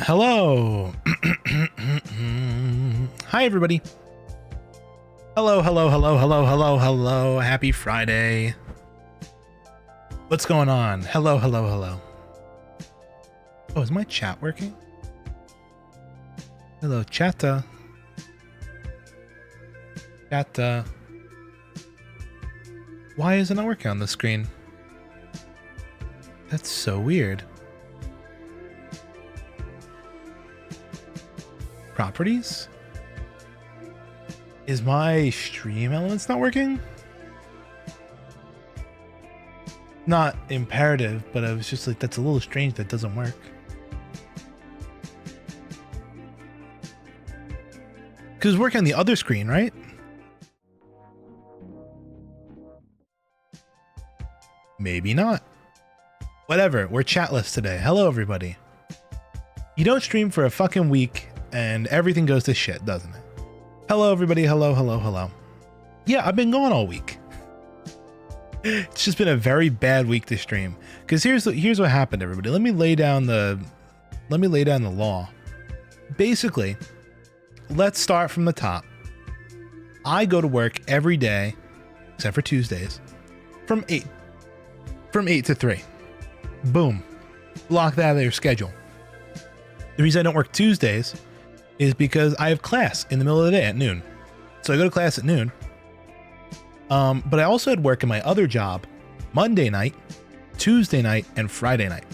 Hello. Hi, everybody. Hello. Happy Friday. What's going on? Hello. Oh, is my chat working? Hello, chatta. Why is it not working on the screen? That's so weird. Properties? Is my stream elements not working? Not imperative, but I was just like, that's a little strange that doesn't work. Because it's working on the other screen, right? Maybe not. Whatever, we're chatless today. Hello, everybody. You don't stream for a fucking week and everything goes to shit, doesn't it? Hello, everybody. Hello. Yeah, I've been gone all week. It's just been a very bad week to stream. Because here's what happened, everybody. Let me lay down the law. Basically, let's start from the top. I go to work every day, except for Tuesdays, from 8 to 3. Boom. Block that out of your schedule. The reason I don't work Tuesdays is because I have class in the middle of the day at noon. So I go to class at noon. But I also had work in my other job Monday night, Tuesday night, and Friday night.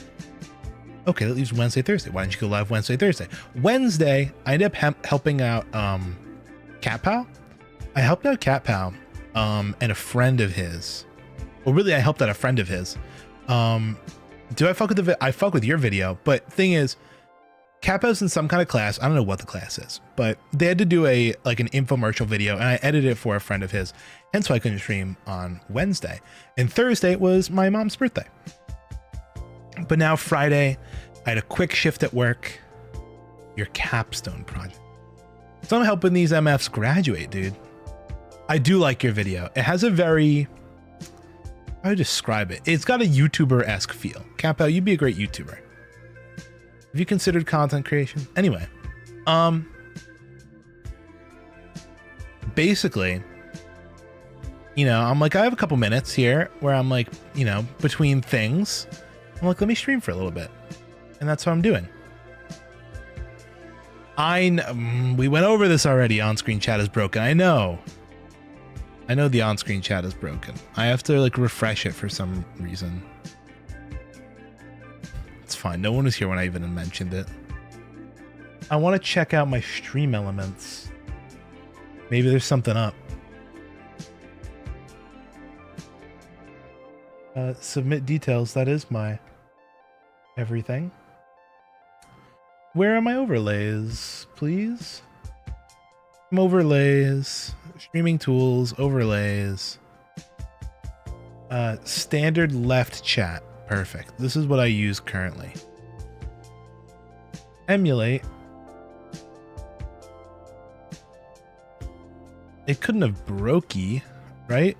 Okay, that leaves Wednesday, Thursday. Why didn't you go live Wednesday, Thursday? Wednesday, I ended up helping out Cat Pal. I helped out Cat Pal and a friend of his. Well, really, I helped out a friend of his. Do I fuck with I fuck with your video, but thing is, Cat Pal's in some kind of class. I don't know what the class is, but they had to do an infomercial video, and I edited it for a friend of his, and so I couldn't stream on Wednesday. And Thursday was my mom's birthday. But now Friday, I had a quick shift at work. Your capstone project. So I'm helping these MFs graduate, dude. I do like your video. It has a very, how do I describe it? It's got a YouTuber-esque feel. Cat Pal, you'd be a great YouTuber. Have you considered content creation? Anyway, basically, you know, I'm like, I have a couple minutes here where I'm like, you know, between things. I'm like, let me stream for a little bit. And that's what I'm doing. We went over this already. On-screen chat is broken. I know the on-screen chat is broken. I have to like refresh it for some reason. It's fine. No one was here when I even mentioned it. I want to check out my stream elements. Maybe there's something up. Submit details. That is my everything. Where are my overlays, please? Overlays, streaming tools, overlays. Standard left chat. Perfect. This is what I use currently. Emulate. It couldn't have brokey, right?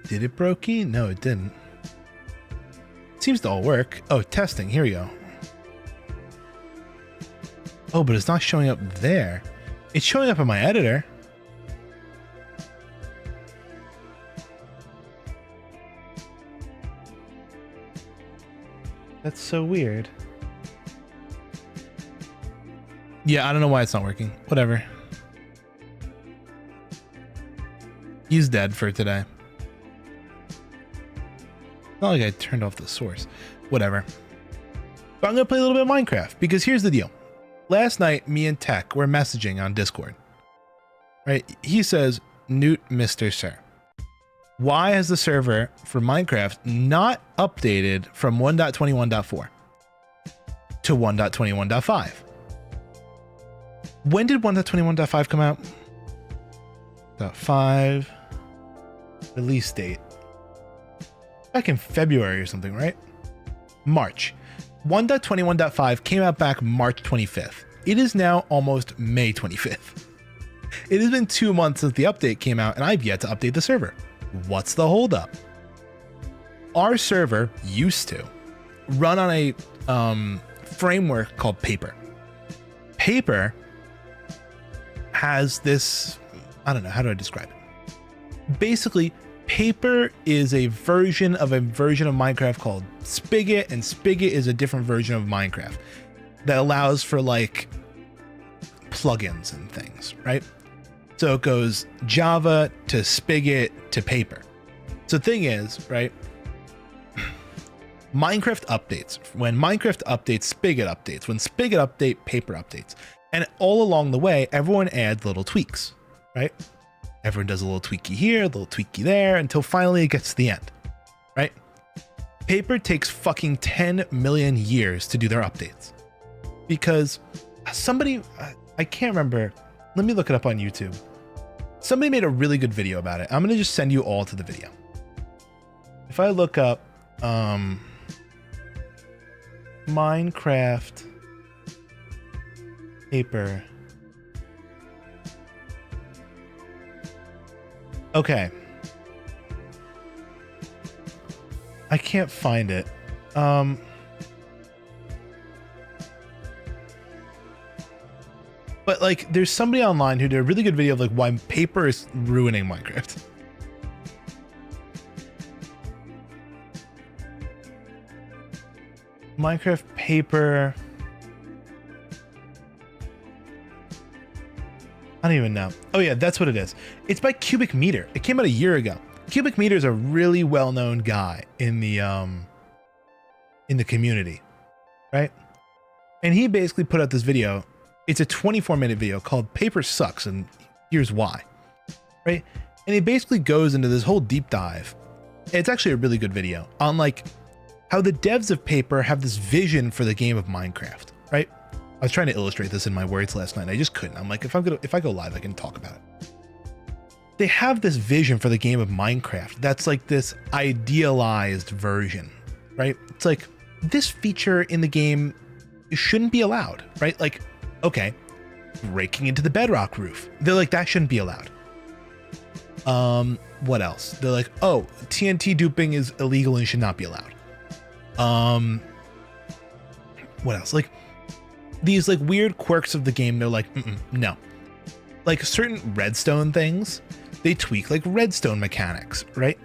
Did it brokey? No, it didn't. Seems to all work. Oh, testing. Here we go. Oh, but it's not showing up there. It's showing up in my editor. That's so weird. Yeah, I don't know why it's not working. Whatever. He's dead for today. Not like I turned off the source. Whatever. But I'm going to play a little bit of Minecraft, because here's the deal. Last night, me and Tech were messaging on Discord. Right? He says, Newt, Mr. Sir. Why has the server for Minecraft not updated from 1.21.4 to 1.21.5? When did 1.21.5 come out? .5 release date. Back in February or something, right? March. 1.21.5 came out back March 25th. It is now almost May 25th. It has been 2 months since the update came out, and I've yet to update the server. What's the holdup? Our server used to run on a framework called Paper. Paper has this, I don't know, how do I describe it? Basically, Paper is a version of Minecraft called Spigot, and Spigot is a different version of Minecraft that allows for like plugins and things, right? So it goes Java to Spigot to Paper. So the thing is, right? Minecraft updates. When Minecraft updates, Spigot updates. When Spigot updates, Paper updates. And all along the way, everyone adds little tweaks, right? Everyone does a little tweaky here, a little tweaky there, until finally it gets to the end, right? Paper takes fucking 10 million years to do their updates. Because somebody, I can't remember, let me look it up on YouTube. Somebody made a really good video about it. I'm going to just send you all to the video. If I look up Minecraft Paper. Okay. I can't find it. But like, there's somebody online who did a really good video of like why paper is ruining Minecraft. Minecraft paper. I don't even know. Oh yeah, that's what it is. It's by Cubic Meter. It came out a year ago. Cubic Meter is a really well-known guy in the community, right? And he basically put out this video. It's a 24-minute video called Paper Sucks, and here's why, right? And he basically goes into this whole deep dive. It's actually a really good video on like how the devs of paper have this vision for the game of Minecraft, right? I was trying to illustrate this in my words last night. I just couldn't. I'm like, if I go live, I can talk about it. They have this vision for the game of Minecraft. That's like this idealized version, right? It's like this feature in the game shouldn't be allowed, right? Like, okay, breaking into the bedrock roof. They're like, that shouldn't be allowed. What else? They're like, oh, TNT duping is illegal and should not be allowed. What else? Like these like weird quirks of the game. They're like, no. Like certain redstone things, they tweak like redstone mechanics, right?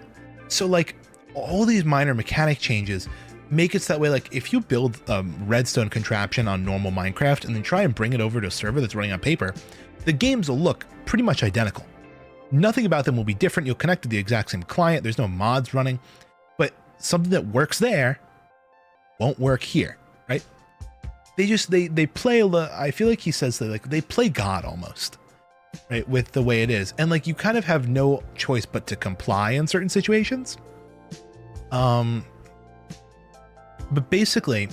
So like all these minor mechanic changes make it so that way, like if you build a redstone contraption on normal Minecraft and then try and bring it over to a server that's running on paper, the games will look pretty much identical. Nothing about them will be different. You'll connect to the exact same client. There's no mods running, but something that works there won't work here, right? They play a little, I feel like he says that like they play God almost, right? With the way it is. And like you kind of have no choice but to comply in certain situations. But basically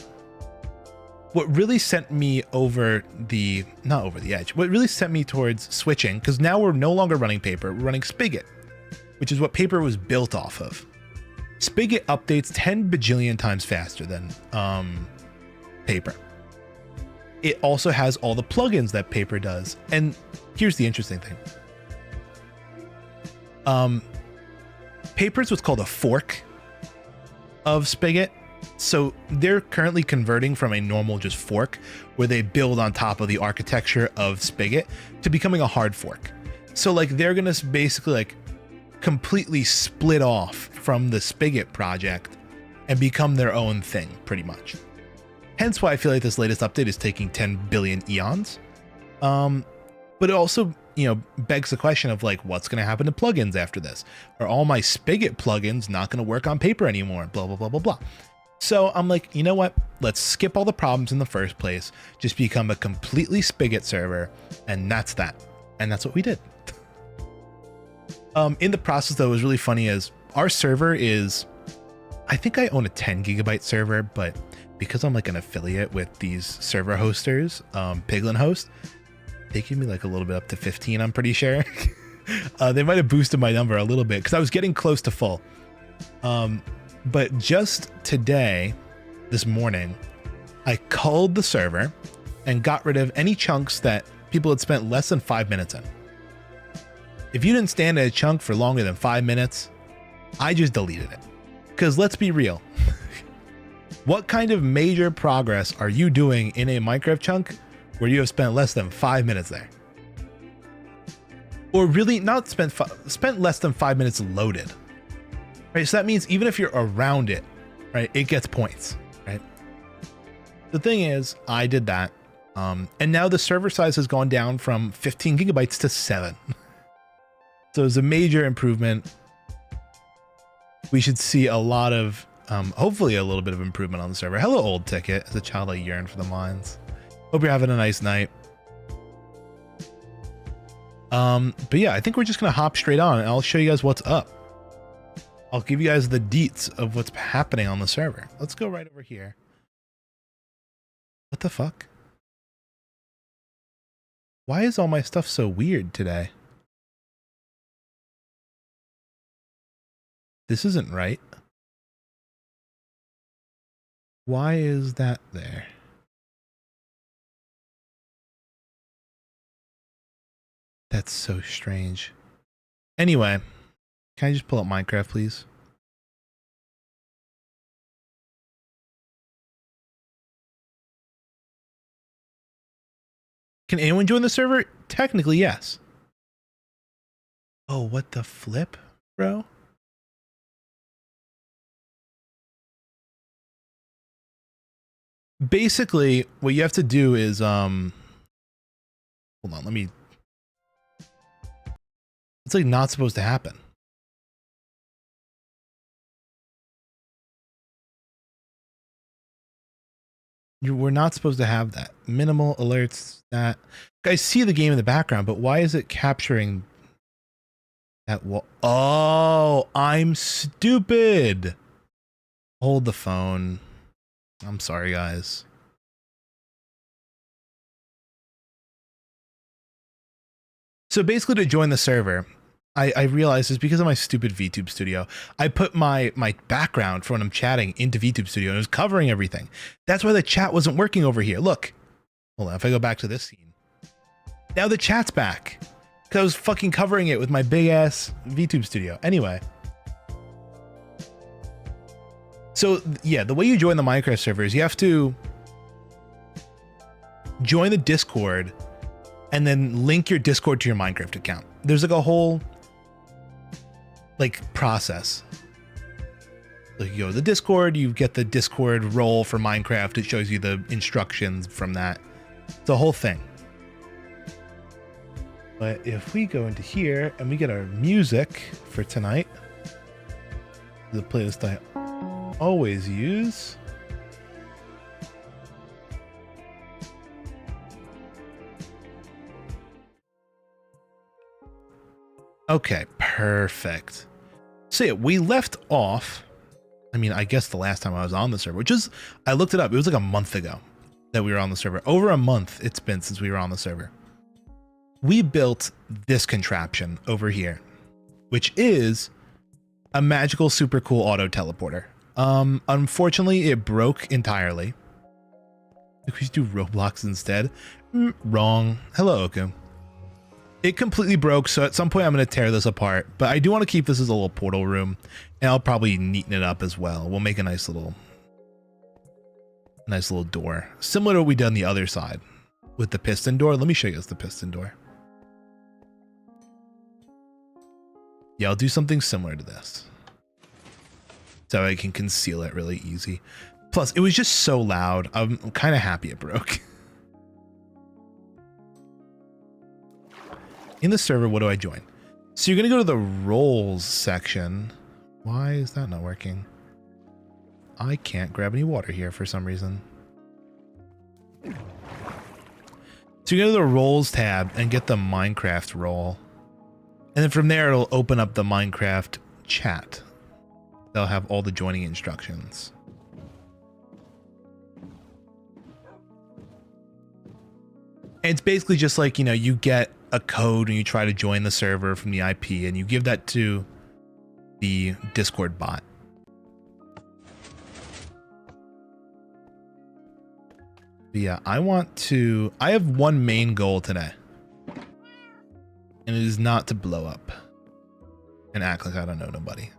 what really sent me over the, not over the edge, what really sent me towards switching, because now we're no longer running paper, we're running Spigot, which is what paper was built off of. Spigot updates 10 bajillion times faster than paper. It also has all the plugins that paper does. And here's the interesting thing. Paper is what's called a fork of Spigot. So they're currently converting from a normal just fork where they build on top of the architecture of Spigot to becoming a hard fork. So like they're going to basically like completely split off from the Spigot project and become their own thing pretty much. Hence why I feel like this latest update is taking 10 billion eons. But it also, you know, begs the question of like, what's going to happen to plugins after this? Are all my Spigot plugins not going to work on paper anymore? Blah, blah, blah, blah, blah. So I'm like, you know what? Let's skip all the problems in the first place. Just become a completely Spigot server. And that's that. And that's what we did. In the process, though, it was really funny is our server is, I think I own a 10 gigabyte server, but because I'm like an affiliate with these server hosters, Piglin Host, they give me like a little bit up to 15, I'm pretty sure. They might have boosted my number a little bit because I was getting close to full. But just today, this morning, I culled the server and got rid of any chunks that people had spent less than 5 minutes in. If you didn't stand at a chunk for longer than 5 minutes, I just deleted it. Because let's be real. What kind of major progress are you doing in a Minecraft chunk where you have spent less than 5 minutes there? Or really not spent less than 5 minutes loaded. Right, so that means even if you're around it, right, it gets points, right? The thing is, I did that, and now the server size has gone down from 15 gigabytes to 7. So it's a major improvement. We should see a lot of, hopefully a little bit of improvement on the server. Hello, old ticket. As a child, I yearn for the mines. Hope you're having a nice night. But yeah, I think we're just gonna hop straight on and I'll show you guys what's up. I'll give you guys the deets of what's happening on the server. Let's go right over here. What the fuck? Why is all my stuff so weird today? This isn't right. Why is that there? That's so strange. Anyway, can I just pull up Minecraft, please? Can anyone join the server? Technically, yes. Oh, what the flip, bro? Basically, what you have to do is, hold on, let me, it's like not supposed to happen. We're not supposed to have that. Minimal alerts that. I see the game in the background, but why is it capturing that wall? Oh, I'm stupid. Hold the phone. I'm sorry, guys. So basically to join the server, I realized it's because of my stupid VTube studio. I put my background for when I'm chatting into VTube studio and it was covering everything. That's why the chat wasn't working over here. Look, hold on. If I go back to this scene, now the chat's back because I was fucking covering it with my big ass VTube studio. Anyway. So yeah, the way you join the Minecraft server is you have to join the Discord and then link your Discord to your Minecraft account. There's like a whole like process. Like you go to the Discord, you get the Discord role for Minecraft. It shows you the instructions from that. It's a whole thing. But if we go into here and we get our music for tonight, the playlist I always use. Okay, perfect. So yeah, we left off, I mean, I guess the last time I was on the server, which is, I looked it up, it was like a month ago that we were on the server. Over a month it's been since we were on the server. We built this contraption over here, which is a magical, super cool auto teleporter. Unfortunately, it broke entirely. If we do Roblox instead. Wrong. Hello, Oku. It completely broke, so at some point I'm going to tear this apart, but I do want to keep this as a little portal room, and I'll probably neaten it up as well. We'll make a nice little door, similar to what we did on the other side with the piston door. Let me show you guys the piston door. Yeah, I'll do something similar to this, so I can conceal it really easy. Plus, it was just so loud. I'm kind of happy it broke. In the server, what do I join? So you're going to go to the roles section. Why is that not working? I can't grab any water here for some reason. So you go to the roles tab and get the Minecraft role. And then from there, it'll open up the Minecraft chat. They'll have all the joining instructions. And it's basically just like, you know, you get a code when you try to join the server from the IP and you give that to the Discord bot. But yeah, I have one main goal today. And it is not to blow up and act like I don't know nobody.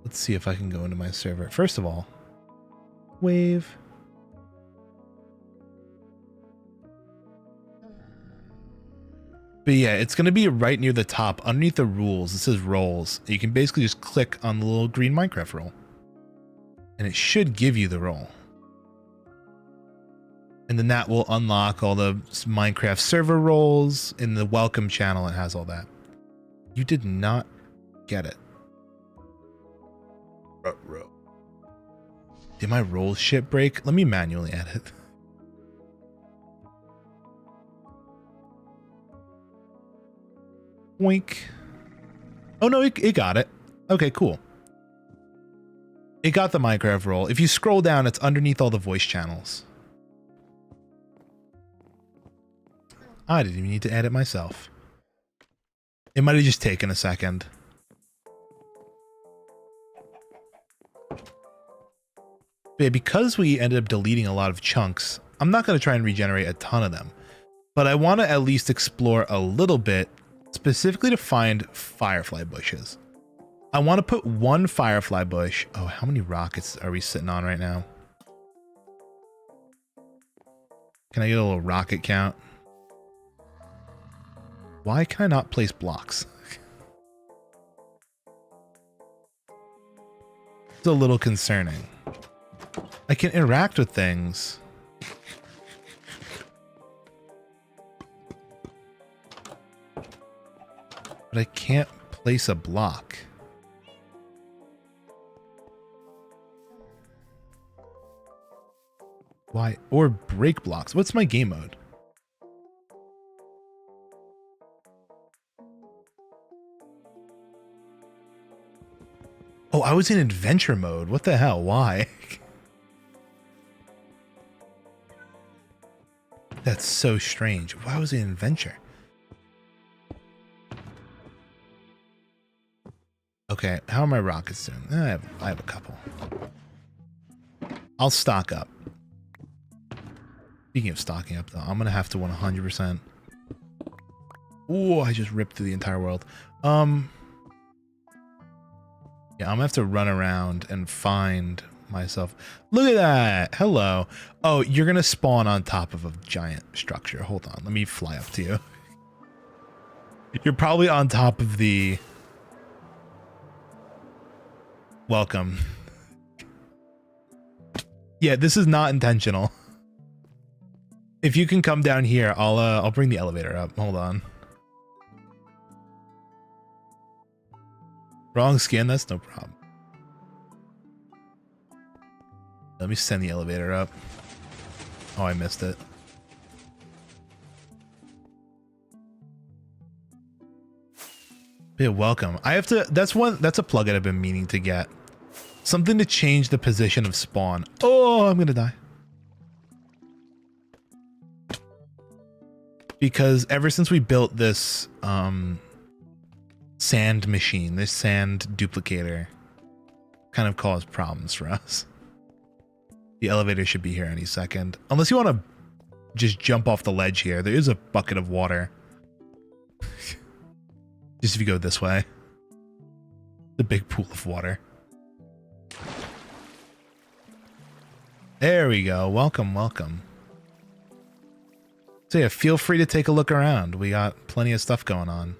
Let's see if I can go into my server. First of all, wave. But yeah, it's going to be right near the top underneath the rules. It says roles. You can basically just click on the little green Minecraft role and it should give you the role. And then that will unlock all the Minecraft server roles. In the welcome channel, it has all that. You did not get it. Did my roll shit break? Let me manually add it. Wink. Oh no, it got it. Okay, cool. It got the Minecraft role. If you scroll down, it's underneath all the voice channels. I didn't even need to edit myself. It might have just taken a second. But because we ended up deleting a lot of chunks, I'm not going to try and regenerate a ton of them. but I want to at least explore a little bit, specifically to find firefly bushes. I want to put one firefly bush. Oh, how many rockets are we sitting on right now? Can I get a little rocket count? Why can I not place blocks? It's a little concerning. I can interact with things. But I can't place a block. Why? Or break blocks. What's my game mode? Oh, I was in adventure mode. What the hell? Why? That's so strange. Why was I in adventure? Okay, how are my rockets doing? I have a couple. I'll stock up. Speaking of stocking up, though, I'm going to have to 100%. Oh, I just ripped through the entire world. Yeah, I'm going to have to run around and find myself. Look at that. Hello. Oh, you're going to spawn on top of a giant structure. Hold on. Let me fly up to you. You're probably on top of the... Welcome. Yeah, this is not intentional. If you can come down here, I'll bring the elevator up. Hold on. Wrong skin, that's no problem. Let me send the elevator up. Oh, I missed it. Yeah, welcome. I have to, that's a plugin I've been meaning to get. Something to change the position of spawn. Oh, I'm gonna die. Because ever since we built this sand machine, this sand duplicator, kind of caused problems for us. The elevator should be here any second. Unless you want to just jump off the ledge here. There is a bucket of water. Just if you go this way. The big pool of water. There we go. Welcome, welcome. So yeah, feel free to take a look around. We got plenty of stuff going on.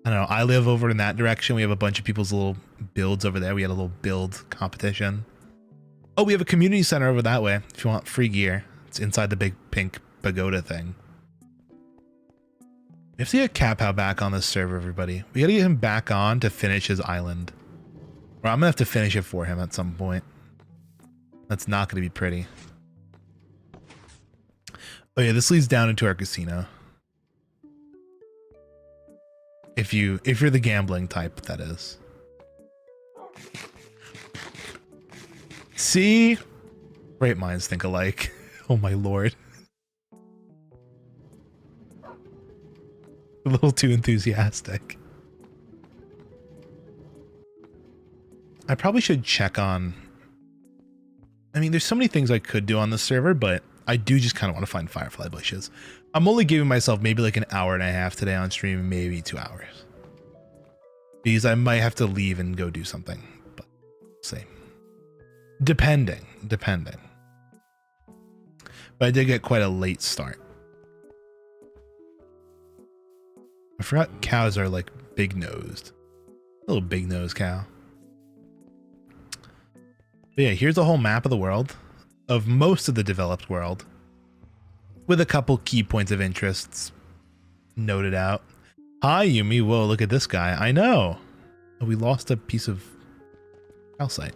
I don't know. I live over in that direction. We have a bunch of people's little builds over there. We had a little build competition. Oh, we have a community center over that way. If you want free gear, it's inside the big pink pagoda thing. We have to get Kapow back on this server, everybody. We gotta get him back on to finish his island. Or I'm gonna have to finish it for him at some point. That's not gonna be pretty. Oh yeah, this leads down into our casino. If you're the gambling type, that is. See? Great minds think alike. Oh my lord. A little too enthusiastic. I probably should check on... I mean, there's so many things I could do on the server, but I do just kind of want to find firefly bushes. I'm only giving myself maybe like an hour and a half today on stream, maybe 2 hours. Because I might have to leave and go do something, but we'll see. Depending. But I did get quite a late start. I forgot cows are like big nosed. Little big nosed cow. But yeah, here's a whole map of the world. Of most of the developed world. With a couple key points of interests noted out. Hi, Yumi. Whoa, look at this guy. I know. Oh, we lost a piece of calcite.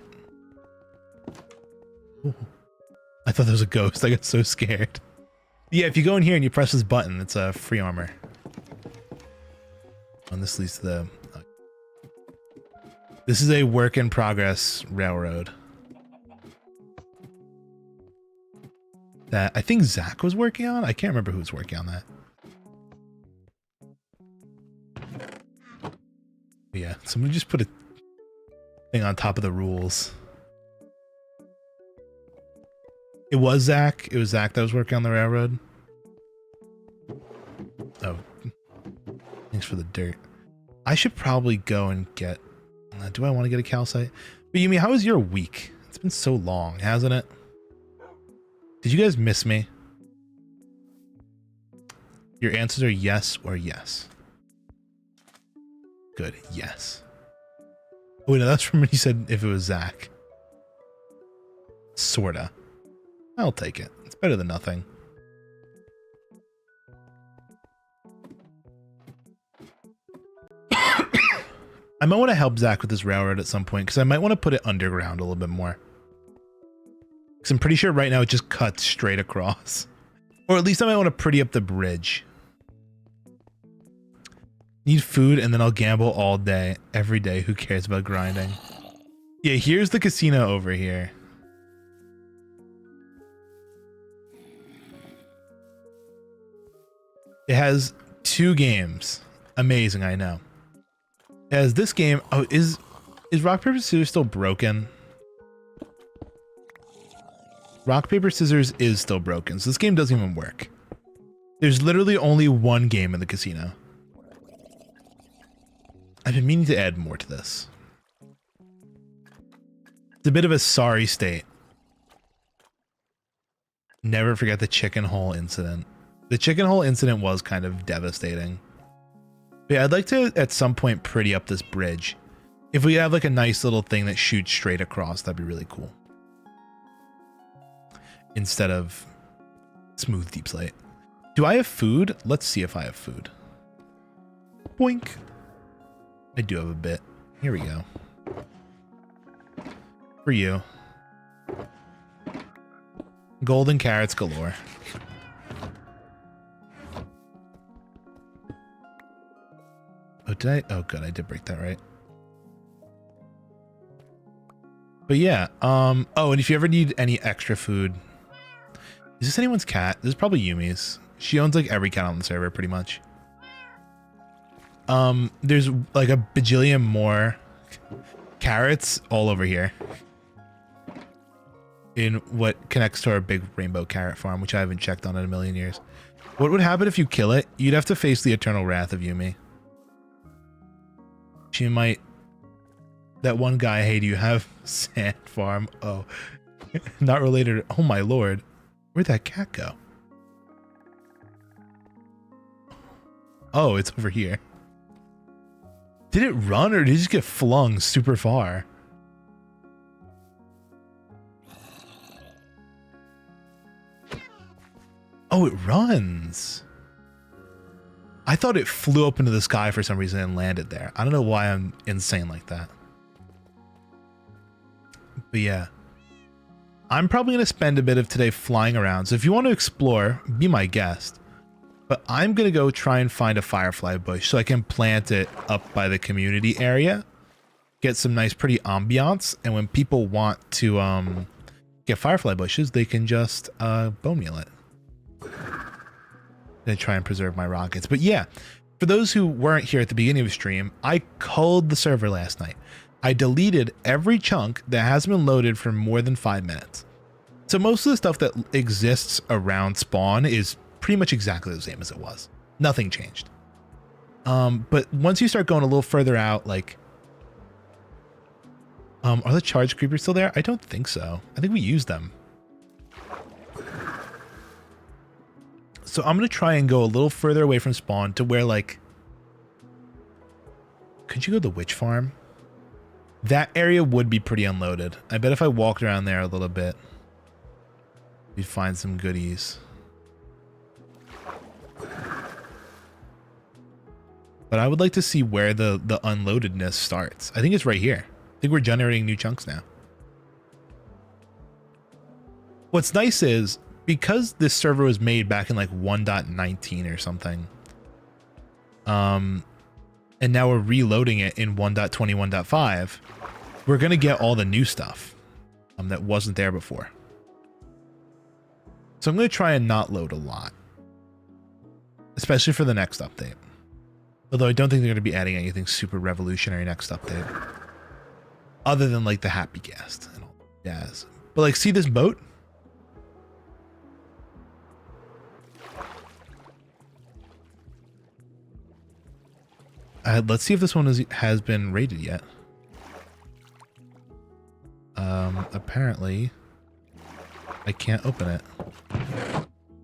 Ooh. I thought there was a ghost. I got so scared. Yeah, if you go in here and you press this button, it's a free armor. And this leads to the... This is a work in progress railroad. That I think Zach was working on. I can't remember who was working on that. But yeah, somebody just put a thing on top of the rules. It was Zach. It was Zach that was working on the railroad. Oh, thanks for the dirt. I should probably go and get... do I want to get a calcite? But Yumi, how was your week? It's been so long, hasn't it? Did you guys miss me? Your answers are yes or yes. Good, yes. Oh, wait, no, that's from when you said if it was Zach. Sorta. I'll take it. It's better than nothing. I might want to help Zach with this railroad at some point because I might want to put it underground a little bit more. Because I'm pretty sure right now it just cuts straight across. Or at least I might want to pretty up the bridge. Need food and then I'll gamble all day, every day. Who cares about grinding? Yeah, here's the casino over here. It has 2 games. Amazing, I know. It has this game. Oh, is rock, paper, scissors still broken? Rock, paper, scissors is still broken, so this game doesn't even work. There's literally only 1 game in the casino. I've been meaning to add more to this. It's a bit of a sorry state. Never forget the chicken hole incident. The chicken hole incident was kind of devastating. But yeah, I'd like to, at some point, pretty up this bridge. If we have like a nice little thing that shoots straight across, that'd be really cool. Instead of smooth deep slate. Do I have food? Let's see if I have food. Boink. I do have a bit. Here we go. For you. Golden carrots galore. Oh, did I? Oh, good. I did break that right. But yeah. Oh, and if you ever need any extra food. Is this anyone's cat? This is probably Yumi's. She owns like every cat on the server pretty much. There's like a bajillion more carrots all over here. In what connects to our big rainbow carrot farm, which I haven't checked on in a million years. What would happen if you kill it? You'd have to face the eternal wrath of Yumi. She might... That one guy, hey, do you have sand farm? Oh, not related. Oh my lord. Where'd that cat go? Oh, it's over here. Did it run or did it just get flung super far? Oh, it runs. I thought it flew up into the sky for some reason and landed there. I don't know why I'm insane like that. But yeah. I'm probably going to spend a bit of today flying around. So if you want to explore, be my guest. But I'm going to go try and find a firefly bush so I can plant it up by the community area. Get some nice pretty ambiance. And when people want to get firefly bushes, they can just bone meal it. And try and preserve my rockets. But yeah, for those who weren't here at the beginning of the stream, I culled the server last night. I deleted every chunk that hasn't been loaded for more than 5 minutes. So most of the stuff that exists around spawn is pretty much exactly the same as it was. Nothing changed. But once you start going a little further out, like, are the charge creepers still there? I don't think so. I think we used them. So I'm going to try and go a little further away from spawn to where, like, could you go to the witch farm? That area would be pretty unloaded. I bet if I walked around there a little bit, we'd find some goodies. But I would like to see where the unloadedness starts. I think it's right here. I think we're generating new chunks now. What's nice is, because this server was made back in like 1.19 or something, and now we're reloading it in 1.21.5, we're going to get all the new stuff that wasn't there before. So I'm going to try and not load a lot, especially for the next update. Although I don't think they're going to be adding anything super revolutionary next update, other than like the happy guest and all that jazz. But like, see this boat? Let's see if this one has been rated yet. Apparently I can't open it.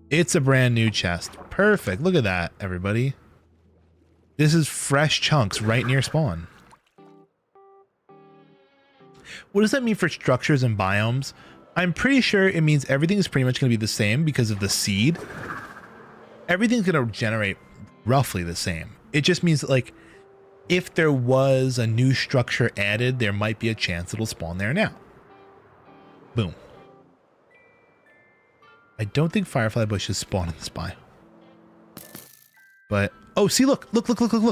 It's a brand new chest. Perfect. Look at that, everybody. This is fresh chunks right near spawn. What does that mean for structures and biomes? I'm pretty sure it means everything is pretty much going to be the same because of the seed. Everything's going to generate roughly the same. It just means that, like, if there was a new structure added, there might be a chance it'll spawn there now. Boom. I don't think firefly bushes spawn in this biome. But, oh, see, look,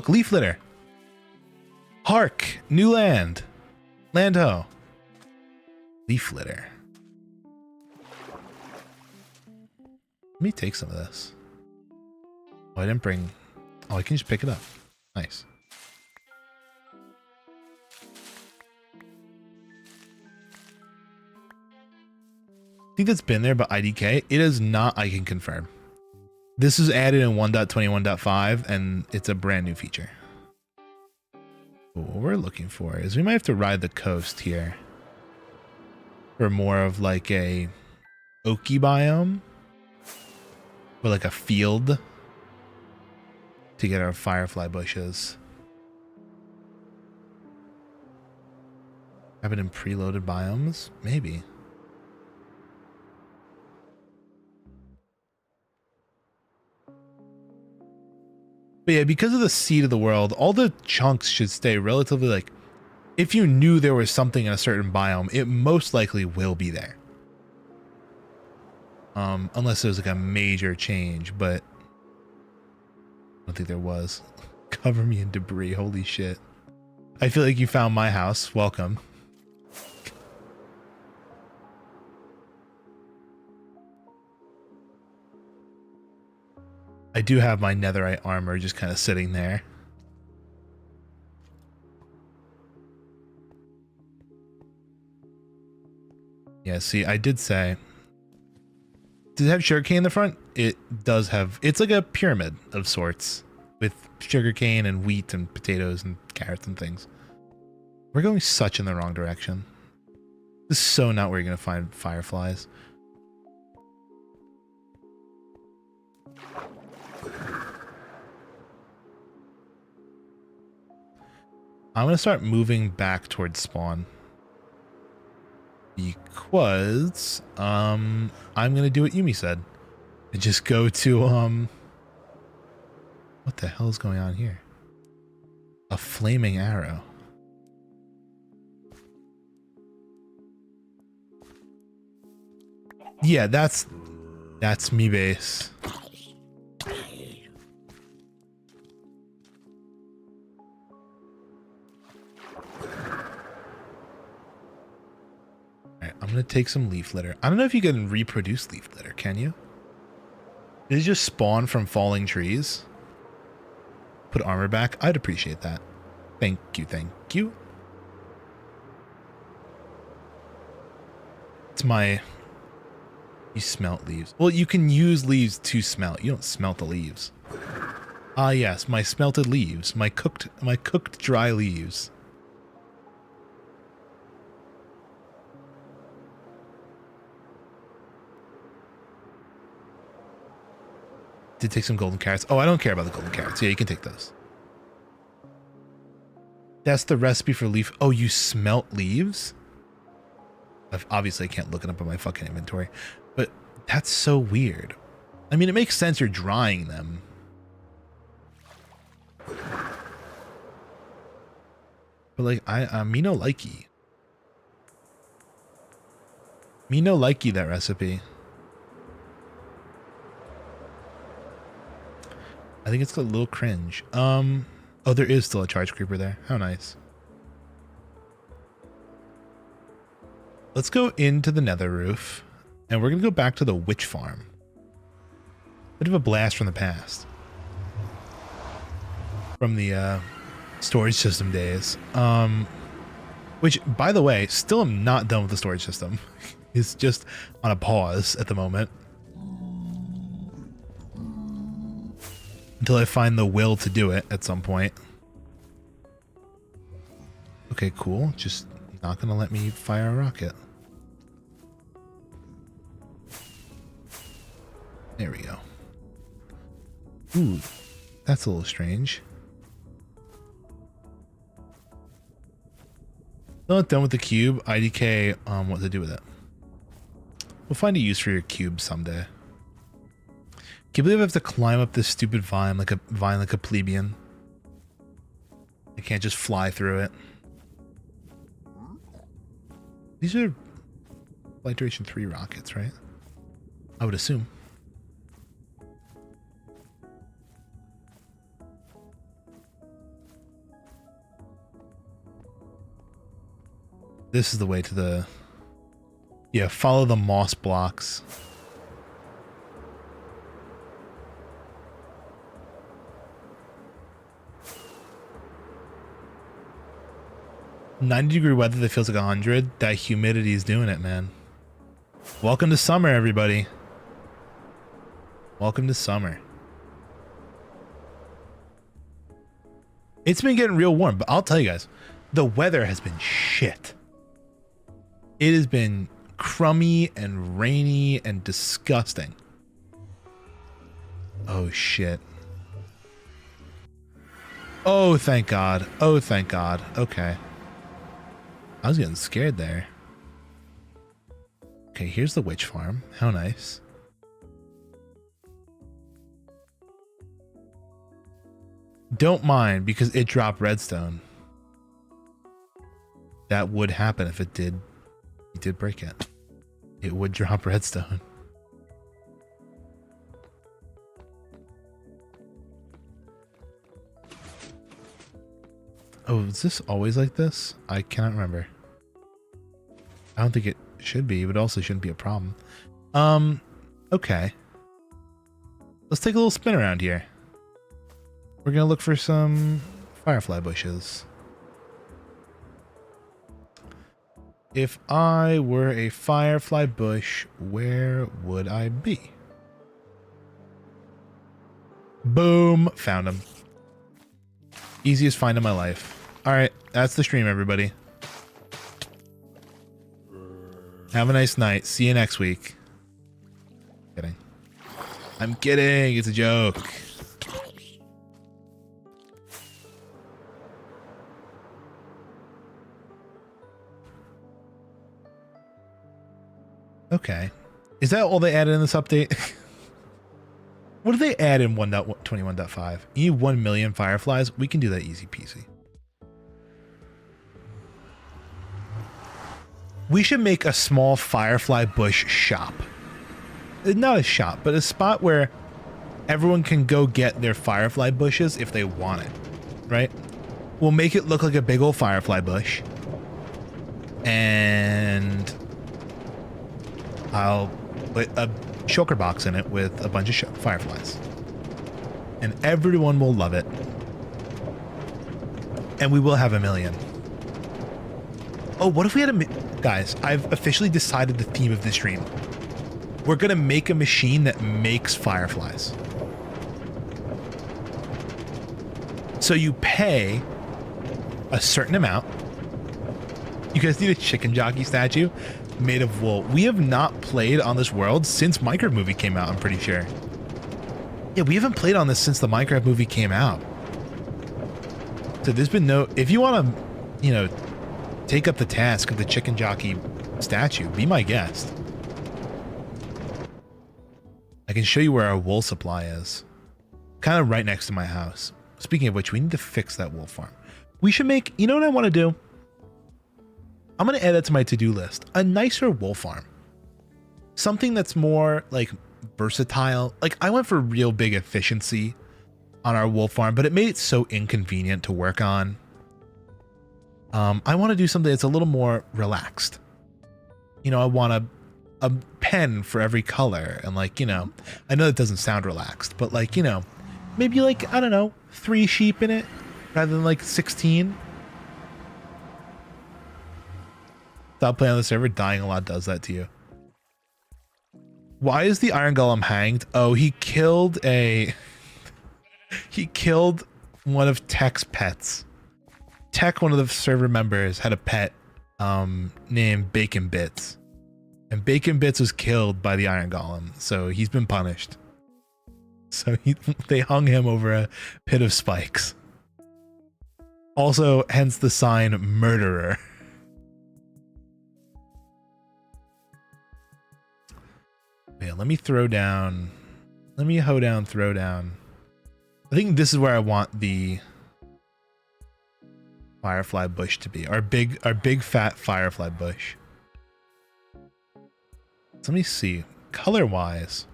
leaf litter. Hark, new land. Land ho. Leaf litter. Let me take some of this. Oh, I didn't bring... Oh, I can just pick it up. Nice. I think that's been there, but IDK, it is not, I can confirm. This is added in 1.21.5, and it's a brand new feature. But what we're looking for is we might have to ride the coast here for more of like a oaky biome or like a field to get our firefly bushes. Have it in preloaded biomes? Maybe. But yeah, because of the seed of the world, all the chunks should stay relatively, like, if you knew there was something in a certain biome, it most likely will be there. Unless there's like a major change, but I don't think there was. Cover me in debris, holy shit. I feel like you found my house. Welcome. I do have my netherite armor just kind of sitting there. Yeah, see, I did say... Does it have sugarcane in the front? It does have... It's like a pyramid of sorts. With sugarcane and wheat and potatoes and carrots and things. We're going such in the wrong direction. This is so not where you're going to find fireflies. I'm going to start moving back towards spawn. Because I'm going to do what Yumi said. And just go to what the hell is going on here? A flaming arrow. Yeah, that's me base. I'm going to take some leaf litter. I don't know if you can reproduce leaf litter, can you? Did it just spawn from falling trees? Put armor back? I'd appreciate that. Thank you, thank you. It's my... You smelt leaves. Well, you can use leaves to smelt. You don't smelt the leaves. Ah, yes, my smelted leaves. My cooked dry leaves. Did take some golden carrots. Oh, I don't care about the golden carrots. Yeah, you can take those. That's the recipe for leaf. Oh, you smelt leaves? Obviously, I can't look it up in my fucking inventory. But that's so weird. I mean, it makes sense you're drying them. But like, me no likey. Me no likey that recipe. I think it's a little cringe. Oh, there is still a charge creeper there. How nice. Let's go into the nether roof, and we're going to go back to the witch farm. Bit of a blast from the past. From the storage system days. Which, by the way, still am not done with the storage system. It's just on a pause at the moment. Until I find the will to do it at some point. Okay, cool. Just not gonna let me fire a rocket. There we go. Ooh, that's a little strange. Not done with the cube. IDK what to do with it. We'll find a use for your cube someday. Can you believe I have to climb up this stupid vine like a plebeian? I can't just fly through it. These are flight duration 3 rockets, right? I would assume. This is the way to the... Yeah, follow the moss blocks. "90-degree weather that feels like 100. That humidity is doing it, man. Welcome to summer, everybody. Welcome to summer. It's been getting real warm, but I'll tell you guys, the weather has been shit. It has been crummy and rainy and disgusting. Oh, shit. Oh, thank God. Oh, thank God. Okay. I was getting scared there. Okay, here's the witch farm. How nice. Don't mind, because it dropped redstone. That would happen if it did. You did break it. It would drop redstone. Oh, is this always like this? I cannot remember. I don't think it should be, but also shouldn't be a problem. Okay. Let's take a little spin around here. We're gonna look for some firefly bushes. If I were a firefly bush, where would I be? Boom! Found him. Easiest find in my life. Alright, that's the stream, everybody. Have a nice night. See you next week. Kidding. I'm kidding. It's a joke. Okay. Is that all they added in this update? What do they add in 1.21.5? You need 1 million fireflies? We can do that easy peasy. We should make a small firefly bush shop. Not a shop, but a spot where everyone can go get their firefly bushes if they want it, right? We'll make it look like a big old firefly bush. And I'll put a shulker box in it with a bunch of fireflies. And everyone will love it. And we will have 1 million. Oh, what if we had guys, I've officially decided the theme of this stream. We're gonna make a machine that makes fireflies. So you pay a certain amount. You guys need a chicken jockey statue made of wool. We have not played on this world since Minecraft movie came out, I'm pretty sure. Yeah, we haven't played on this since the Minecraft movie came out. So there's been no... If you want to, you know, take up the task of the chicken jockey statue, be my guest. I can show you where our wool supply is. Kind of right next to my house. Speaking of which, we need to fix that wool farm. We should make... You know what I want to do? I'm going to add that to my to-do list. A nicer wool farm. Something that's more, like, versatile. Like, I went for real big efficiency on our wool farm, but it made it so inconvenient to work on. I want to do something that's a little more relaxed. You know, I want a pen for every color. And, like, you know, I know that doesn't sound relaxed, but, like, you know, maybe, like, I don't know, 3 sheep in it rather than, like, 16. Stop playing on the server. Dying a lot does that to you. Why is the iron golem hanged? Oh, he killed a... he killed one of Tech's pets. Tech, one of the server members, had a pet named Bacon Bits. And Bacon Bits was killed by the Iron Golem, so he's been punished. So they hung him over a pit of spikes. Also, hence the sign murderer. Yeah, let me throw down. Let me hoe down, throw down. I think this is where I want the firefly bush to be. Our big fat firefly bush. So let me see. Color wise.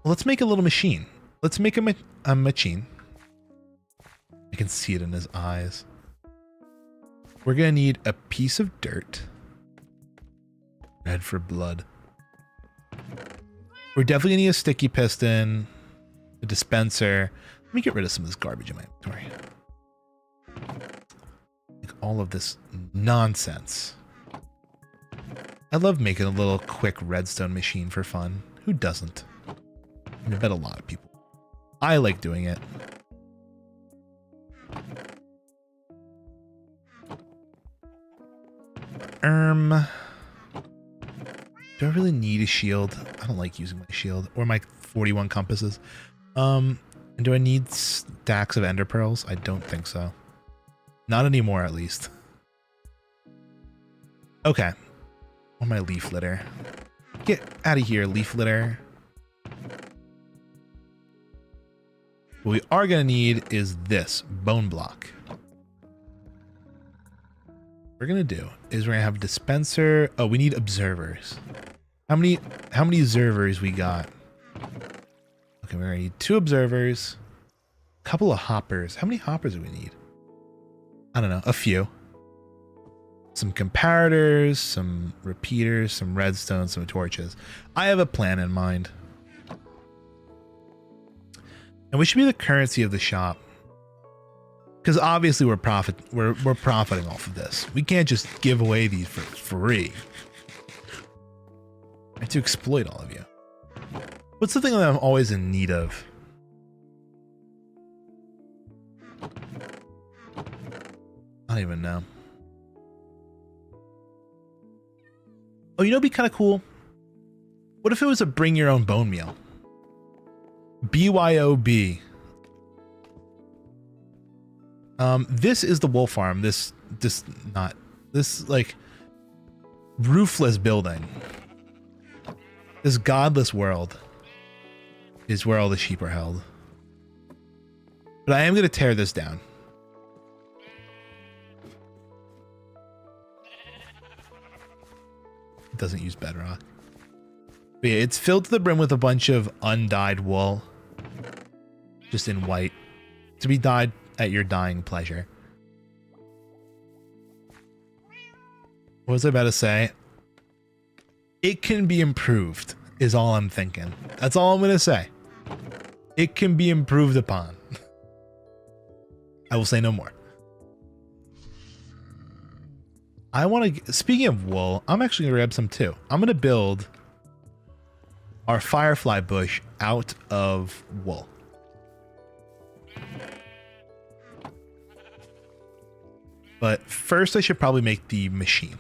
Well, let's make a little machine. Let's make a machine. I can see it in his eyes. We're gonna need a piece of dirt. Red for blood. We're definitely gonna need a sticky piston, a dispenser. Let me get rid of some of this garbage in my inventory. Like all of this nonsense. I love making a little quick redstone machine for fun. Who doesn't? I bet a lot of people. I like doing it. Do I really need a shield? I don't like using my shield or my 41 compasses. And do I need stacks of ender pearls? I don't think so. Not anymore, at least. Okay. Or my leaf litter. Get out of here, leaf litter. What we are going to need is this bone block. What we're going to do is we're going to have a dispenser. Oh, we need observers. How many observers we got? Okay, we're going to need 2 observers. A couple of hoppers. How many hoppers do we need? I don't know. A few. Some comparators, some repeaters, some redstone, some torches. I have a plan in mind. And we should be the currency of the shop. Because obviously we're profiting off of this. We can't just give away these for free. I have to exploit all of you. What's the thing that I'm always in need of? I don't even know. Oh, you know, it'd be kind of cool. What if it was a bring your own bone meal? BYOB. This is the wool farm. This like roofless building. This godless world is where all the sheep are held. But I am going to tear this down. It doesn't use bedrock. But yeah, it's filled to the brim with a bunch of undyed wool. Just in white. To be dyed at your dying pleasure. What was I about to say? It can be improved, is all I'm thinking. That's all I'm going to say. It can be improved upon. I will say no more. I want to, speaking of wool, I'm actually going to grab some too. I'm going to build our firefly bush out of wool. But first I should probably make the machine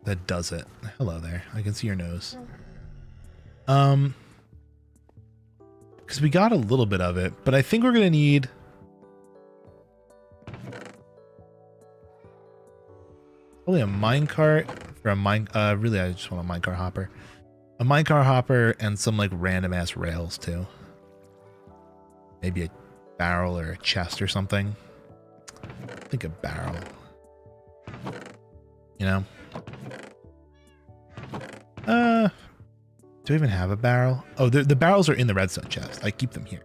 that does it. Hello there. I can see your nose. Because we got a little bit of it, but I think we're going to need probably a minecart for a really I just want a minecart hopper. A minecart hopper and some like random ass rails too. Maybe a barrel or a chest or something. I think a barrel. You know? Do I even have a barrel? Oh, the barrels are in the redstone chest. I keep them here.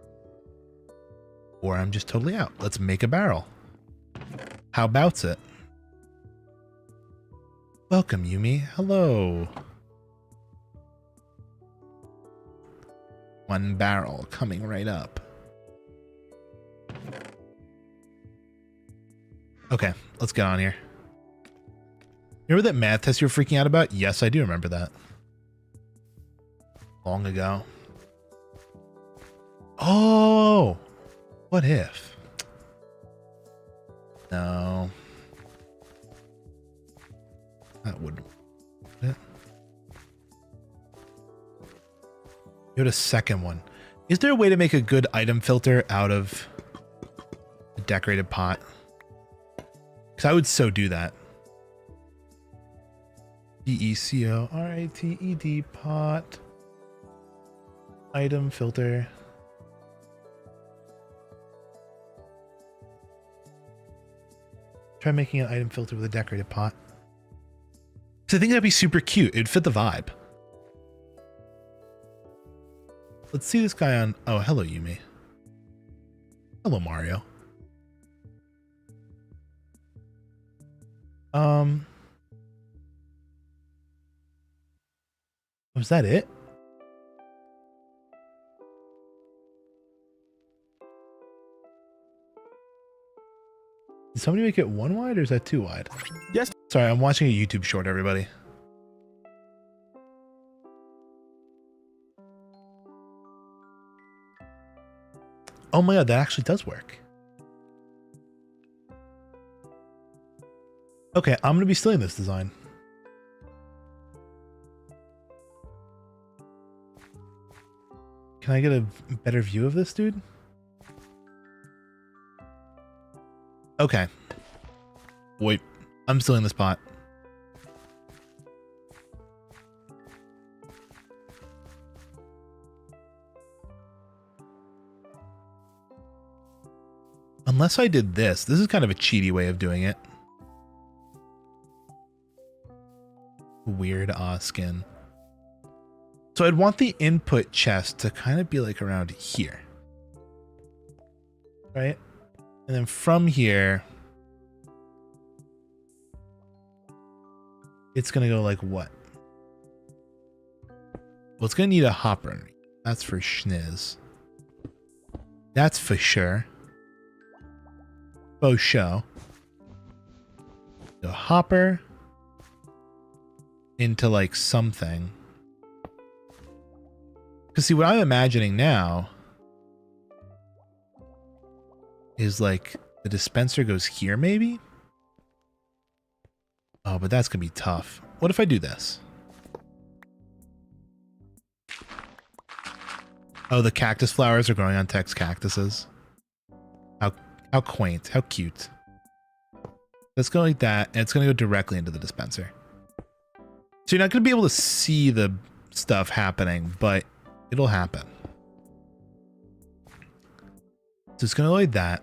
Or I'm just totally out. Let's make a barrel. How about's it? Welcome, Yumi. Hello. One barrel coming right up. Okay, let's get on here. Remember that math test you were freaking out about? Yes, I do remember that. Long ago. Oh, what if? No. That wouldn't. Would it? Go to second one. Is there a way to make a good item filter out of a decorated pot? Because I would so do that. DECORATED pot. Item filter. Try making an item filter with a decorated pot. So I think that'd be super cute. It'd fit the vibe. Let's see this guy on... Oh, hello, Yumi. Hello, Mario. Was that it? Did somebody make it 1 wide or is that 2 wide? Yes. Sorry, I'm watching a YouTube short, everybody. Oh my god, that actually does work. Okay, I'm gonna be stealing this design. Can I get a better view of this, dude? Okay. Wait, I'm still in the spot. Unless I did this. This is kind of a cheaty way of doing it. Weird skin. So I'd want the input chest to kind of be like around here. Right? And then from here, it's going to go like what? Well, it's going to need a hopper. That's for schniz. That's for sure. Faux show. A hopper into like something. Because see, what I'm imagining now is like the dispenser goes here maybe? Oh, but that's going to be tough. What if I do this? Oh, the cactus flowers are growing on Tech's cactuses. How quaint. How cute. Let's go like that, and it's going to go directly into the dispenser. So you're not going to be able to see the stuff happening, but it'll happen. So it's going to go like that.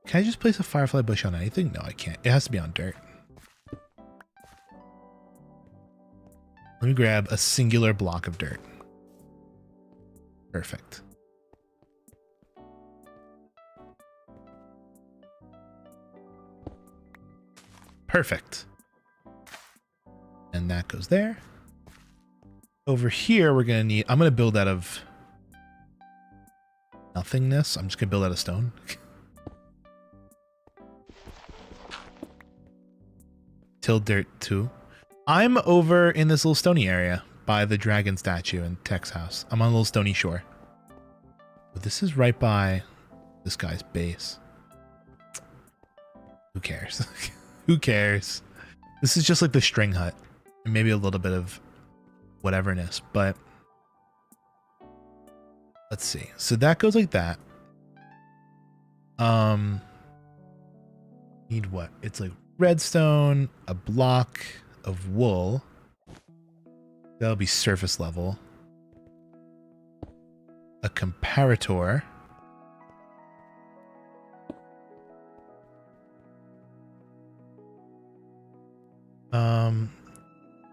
Can I just place a firefly bush on anything? No, I can't. It has to be on dirt. Let me grab a singular block of dirt. Perfect. Perfect. And that goes there. Over here, we're going to need... I'm going to build out of nothingness. I'm just going to build out of stone. Till dirt 2. I'm over in this little stony area by the dragon statue in Tech's house. I'm on a little stony shore. But this is right by this guy's base. Who cares? Who cares? This is just like the string hut. And maybe a little bit of whateverness, but let's see. So that goes like that. Need what? It's like redstone, a block of wool. That'll be surface level. A comparator.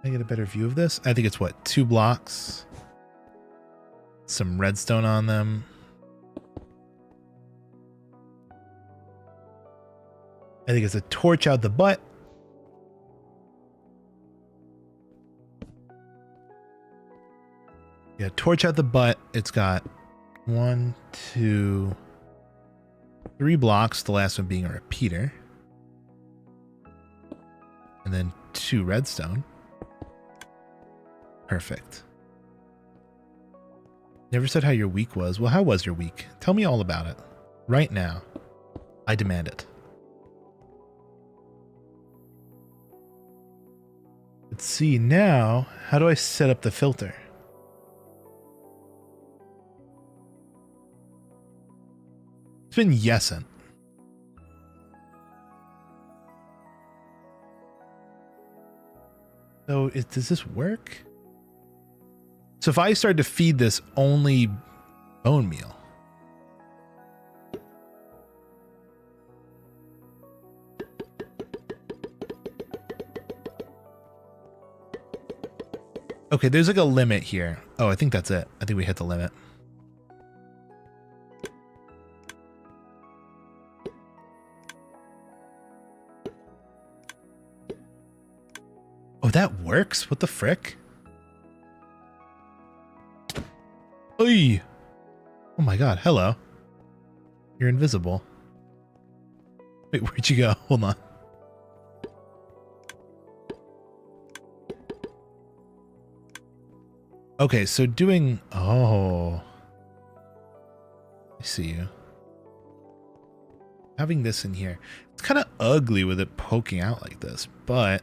I get a better view of this. I think it's what? 2 blocks. Some redstone on them. I think it's a torch out the butt. Yeah, torch out the butt. It's got 1, 2, 3 blocks. The last one being a repeater. And then 2 redstone. Perfect. Never said how your week was. Well, how was your week? Tell me all about it. Right now. I demand it. Let's see now, how do I set up the filter? It's been yesing. So does this work? So if I start to feed this only bone meal. Okay, there's like a limit here. Oh, I think that's it. I think we hit the limit. Oh, that works? What the frick? Oy! Oh my god, hello. You're invisible. Wait, where'd you go? Hold on. Okay, so doing... Oh. I see you. Having this in here. It's kind of ugly with it poking out like this, but...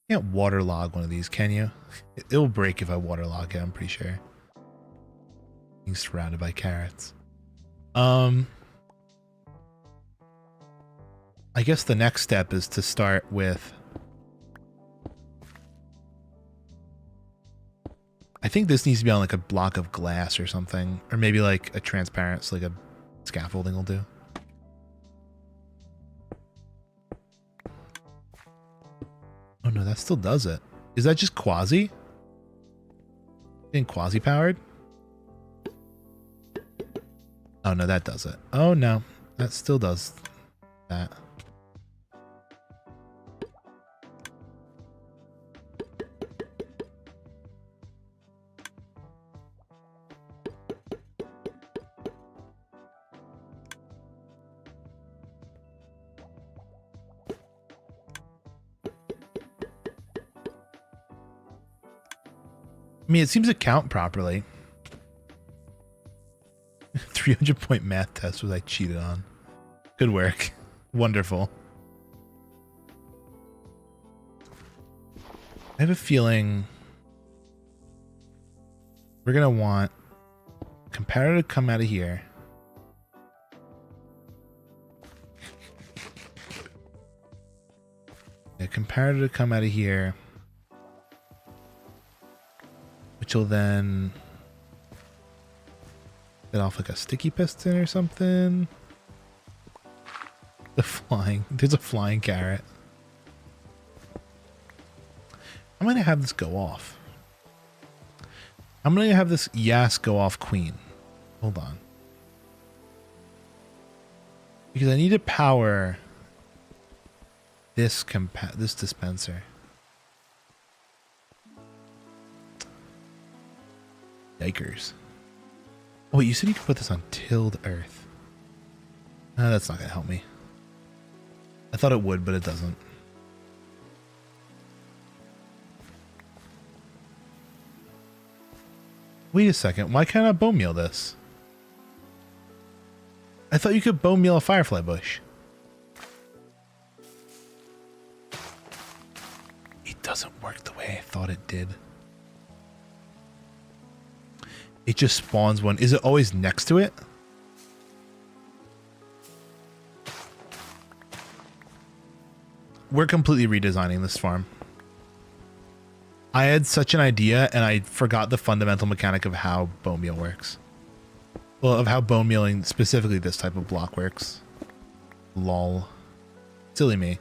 You can't waterlog one of these, can you? It'll break if I waterlog it, I'm pretty sure. Being surrounded by carrots. I guess the next step is to start with... I think this needs to be on like a block of glass or something. Or maybe like a transparent, so like a scaffolding will do. Oh no, that still does it. Is that just quasi? Getting quasi powered? Oh no, that does it. Oh no, that still does that. I mean, it seems to count properly. 300-point math test was I cheated on. Good work. Wonderful. I have a feeling we're going to want comparator to come out of here. Yeah, comparator to come out of here. Which will then get off like a sticky piston or something. There's a flying carrot. I'm going to have this go off. I'm going to have this Yas go off queen. Hold on. Because I need to power this dispenser. Yikers. Oh, wait, you said you could put this on tilled earth. No, that's not going to help me. I thought it would, but it doesn't. Wait a second. Why can't I bone meal this? I thought you could bone meal a firefly bush. It doesn't work the way I thought it did. It just spawns one. Is it always next to it? We're completely redesigning this farm. I had such an idea and I forgot the fundamental mechanic of how bone meal works. Well, of how bone mealing specifically this type of block works. Lol. Silly me.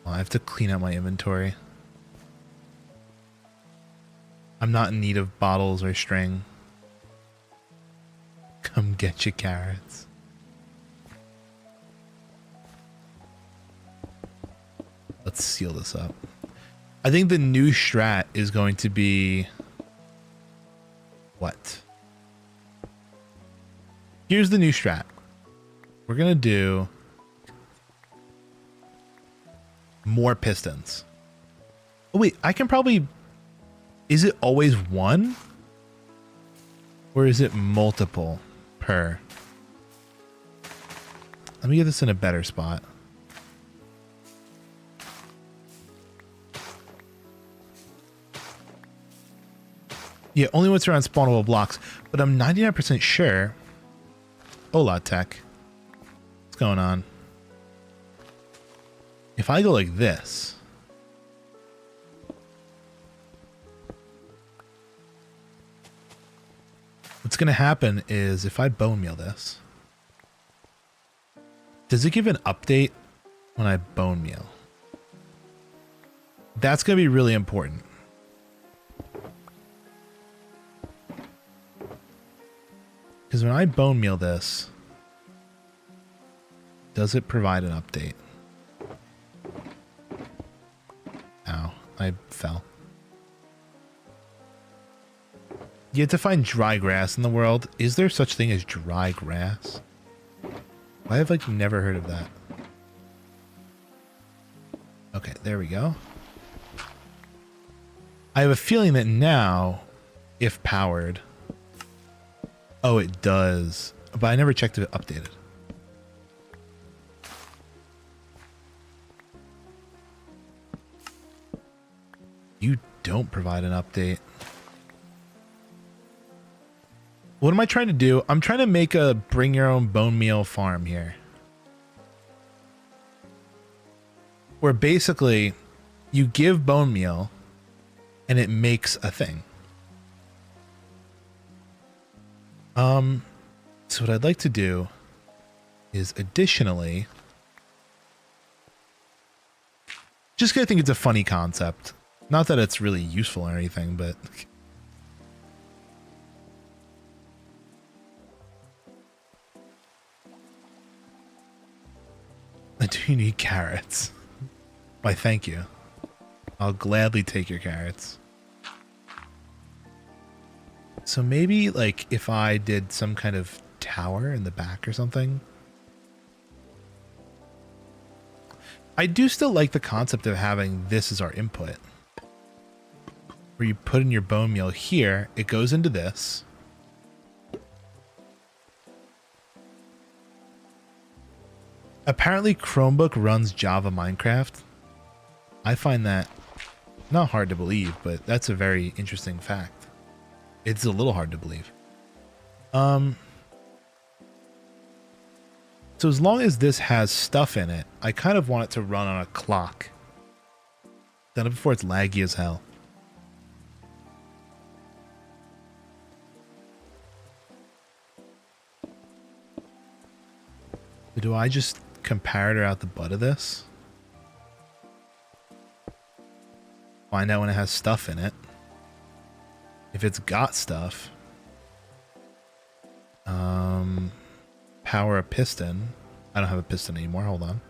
I have to clean out my inventory. I'm not in need of bottles or string. Come get your carrots. Let's seal this up. I think the new strat is going to be... What? Here's the new strat. We're going to do... More pistons. Oh wait, I can probably... Is it always one? Or is it multiple per? Let me get this in a better spot. Yeah, only once around spawnable blocks, but I'm 99% sure. Hola, tech. What's going on? If I go like this, what's going to happen is if I bone meal this, does it give an update when I bone meal? That's going to be really important. Because when I bone meal this, does it provide an update? Ow, I fell. You have to find dry grass in the world. Is there such thing as dry grass? I have like never heard of that. Okay, there we go. I have a feeling that now, if powered... Oh, it does. But I never checked if it updated. You don't provide an update. What am I trying to do? I'm trying to make a bring your own bone meal farm here. Where basically you give bone meal and it makes a thing. So what I'd like to do is additionally, just 'cause I think it's a funny concept. Not that it's really useful or anything, but I do need carrots. Why, thank you. I'll gladly take your carrots. So maybe like if I did some kind of tower in the back or something. I do still like the concept of having this as our input. Where you put in your bone meal here, it goes into this. Apparently Chromebook runs Java Minecraft. I find that not hard to believe, but that's a very interesting fact. It's a little hard to believe. So as long as this has stuff in it, I kind of want it to run on a clock. Done it before it's laggy as hell. Do I just comparator out the butt of this? Find out when it has stuff in it. If it's got stuff. Power a piston. I don't have a piston anymore. Hold on.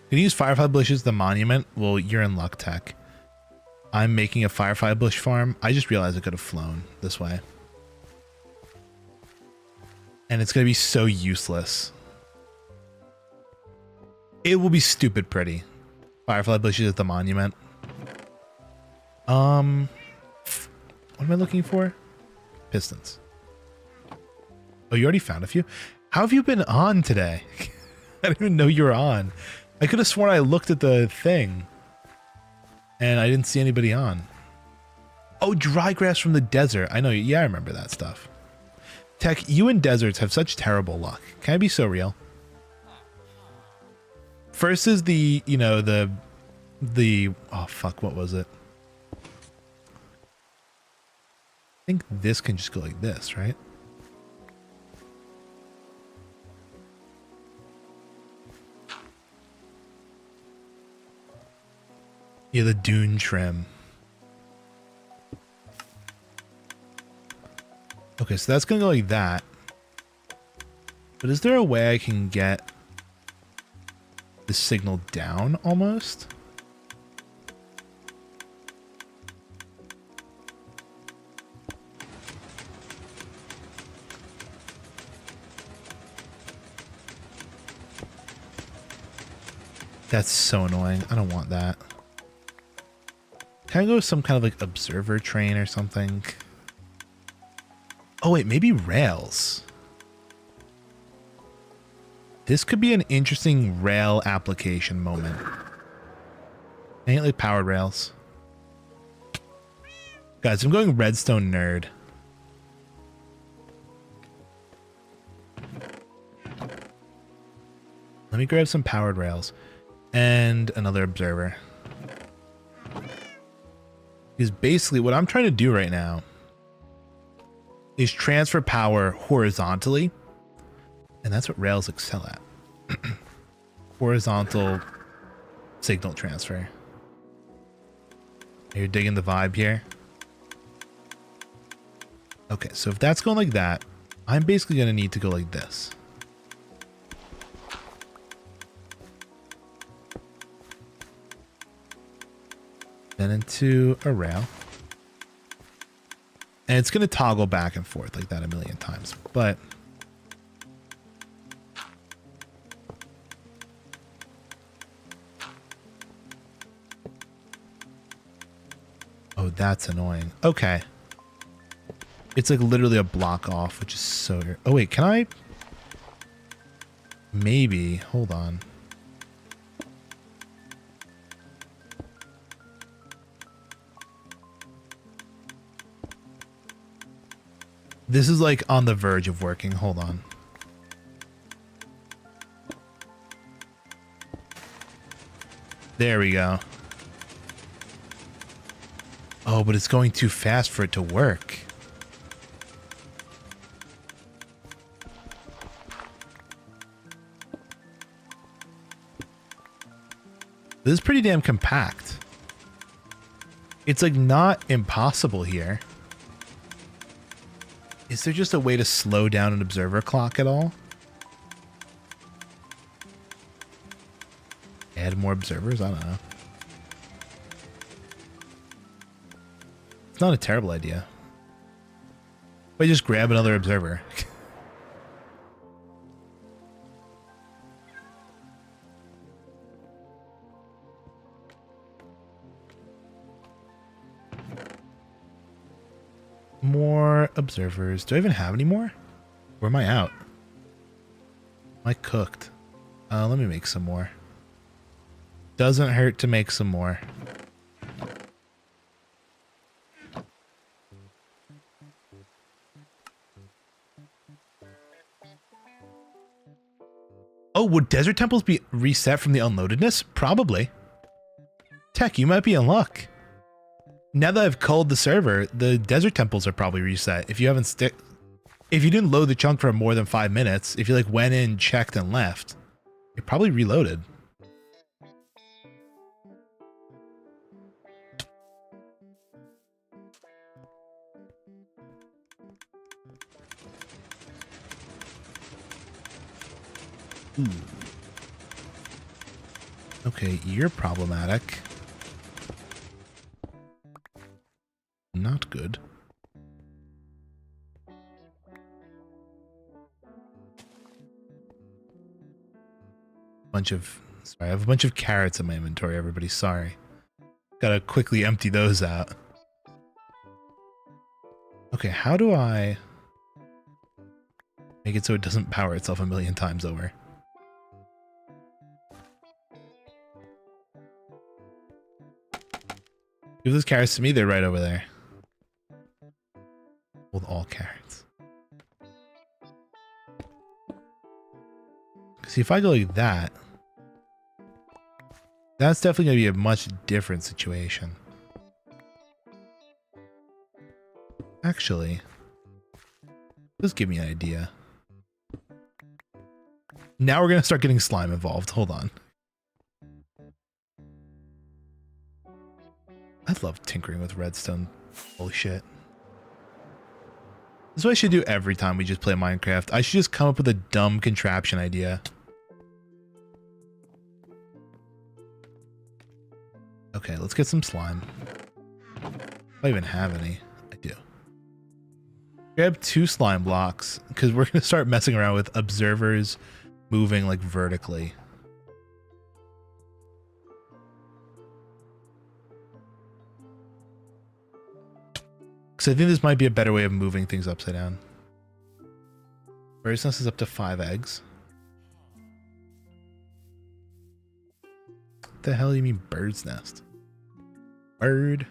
Can you use firefly bushes as the monument? Well, you're in luck, tech. I'm making a firefly bush farm. I just realized I could have flown this way. And it's going to be so useless. It will be stupid pretty. Firefly bushes at the monument. What am I looking for? Pistons. Oh, you already found a few? How have you been on today? I didn't even know you were on. I could have sworn I looked at the thing and I didn't see anybody on. Oh, dry grass from the desert. I know. Yeah, I remember that stuff. Tech, you and deserts have such terrible luck. Can I be so real? First is the, you know, the, oh fuck, what was it? I think this can just go like this, right? Yeah, the dune trim. Okay, Okay, so that's gonna go like that. But is there a way I can get the signal down almost? That's so annoying. I don't want that. Can I go with some kind of like observer train or something? Oh wait, maybe rails. This could be an interesting rail application moment. Ain't like powered rails. Guys, I'm going redstone nerd. Let me grab some powered rails and another observer. Because basically what I'm trying to do right now is transfer power horizontally. And that's what rails excel at. Horizontal signal transfer. You're digging the vibe here? Okay, so if that's going like that, I'm basically going to need to go like this. Then into a rail. And it's going to toggle back and forth like that a million times. But oh, that's annoying. Okay. It's like literally a block off, which is so... Oh, wait, can I... Maybe. Hold on. This is like on the verge of working. Hold on. There we go. Oh, but it's going too fast for it to work. This is pretty damn compact. It's like not impossible here. Is there just a way to slow down an observer clock at all? Add more observers? I don't know. It's not a terrible idea. If I just grab another observer. More observers. Do I even have any more? Or am I out? Am I cooked? Let me make some more. Doesn't hurt to make some more. Oh, would desert temples be reset from the unloadedness? Probably. Tech, you might be in luck. Now that I've culled the server, the desert temples are probably reset. If you haven't if you didn't load the chunk for more than 5 minutes, if you like went in, checked, and left, it probably reloaded. Ooh. Okay, you're problematic. Not good. Sorry, I have a bunch of carrots in my inventory, everybody. Sorry. Gotta quickly empty those out. Okay, how do I make it so it doesn't power itself a million times over? Give those carrots to me, they're right over there. Hold all carrots. See, if I go like that, that's definitely going to be a much different situation. Actually, just give me an idea. Now we're going to start getting slime involved. Hold on. I love tinkering with redstone. Holy shit. This is what I should do every time we just play Minecraft. I should just come up with a dumb contraption idea. Okay, let's get some slime. If I even have any. I do. Grab 2 slime blocks because we're going to start messing around with observers moving like vertically. Because I think this might be a better way of moving things upside down. Bird's nest is up to 5 eggs. What the hell do you mean bird's nest? Bird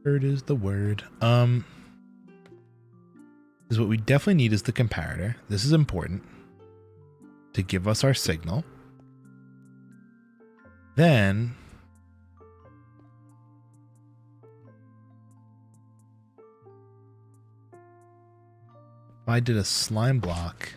is the word. Is what we definitely need is the comparator. This is important to give us our signal. Then if I did a slime block,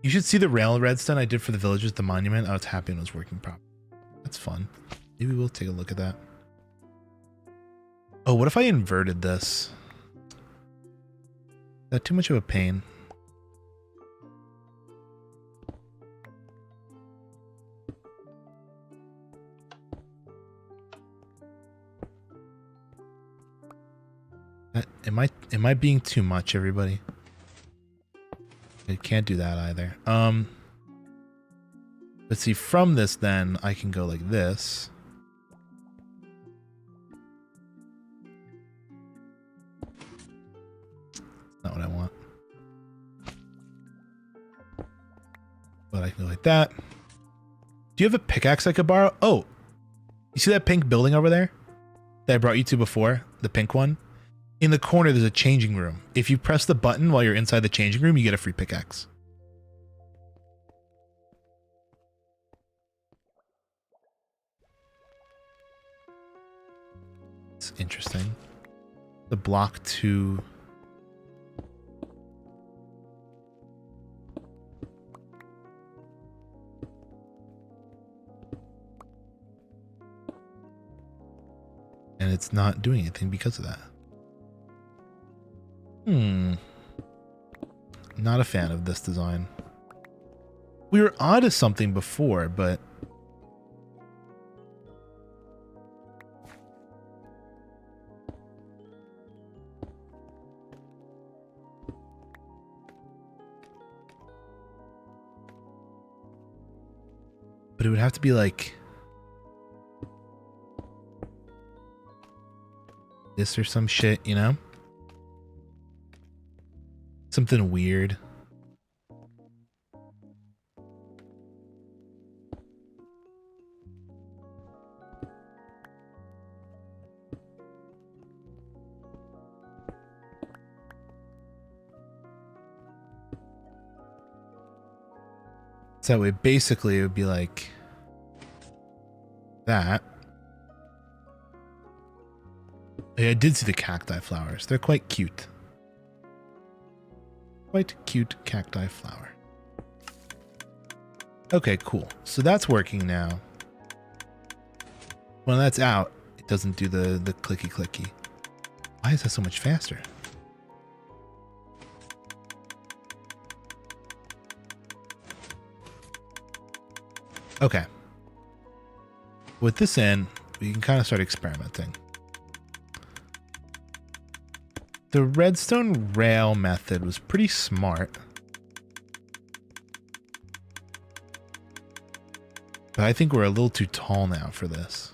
you should see the rail redstone I did for the villagers, the monument. I was happy when it was working properly. That's fun. Maybe we'll take a look at that. Oh, what if I inverted this? Is that too much of a pain? Am I being too much, everybody? It can't do that either. Let's see, from this then I can go like this. Not what I want. But I can go like that. Do you have a pickaxe I could borrow? Oh, you see that pink building over there that I brought you to before? The pink one? In the corner, there's a changing room. If you press the button while you're inside the changing room, you get a free pickaxe. It's interesting. The block 2. And it's not doing anything because of that. Not a fan of this design. We were onto something before, but it would have to be like this or some shit, you know? Something weird. So that way, basically, it would be like that. Yeah, I did see the cacti flowers. They're quite cute. Quite cute cacti flower. Okay, cool. So that's working now. When that's out, it doesn't do the clicky clicky. Why is that so much faster? Okay. With this in, we can kind of start experimenting. The redstone rail method was pretty smart. But I think we're a little too tall now for this.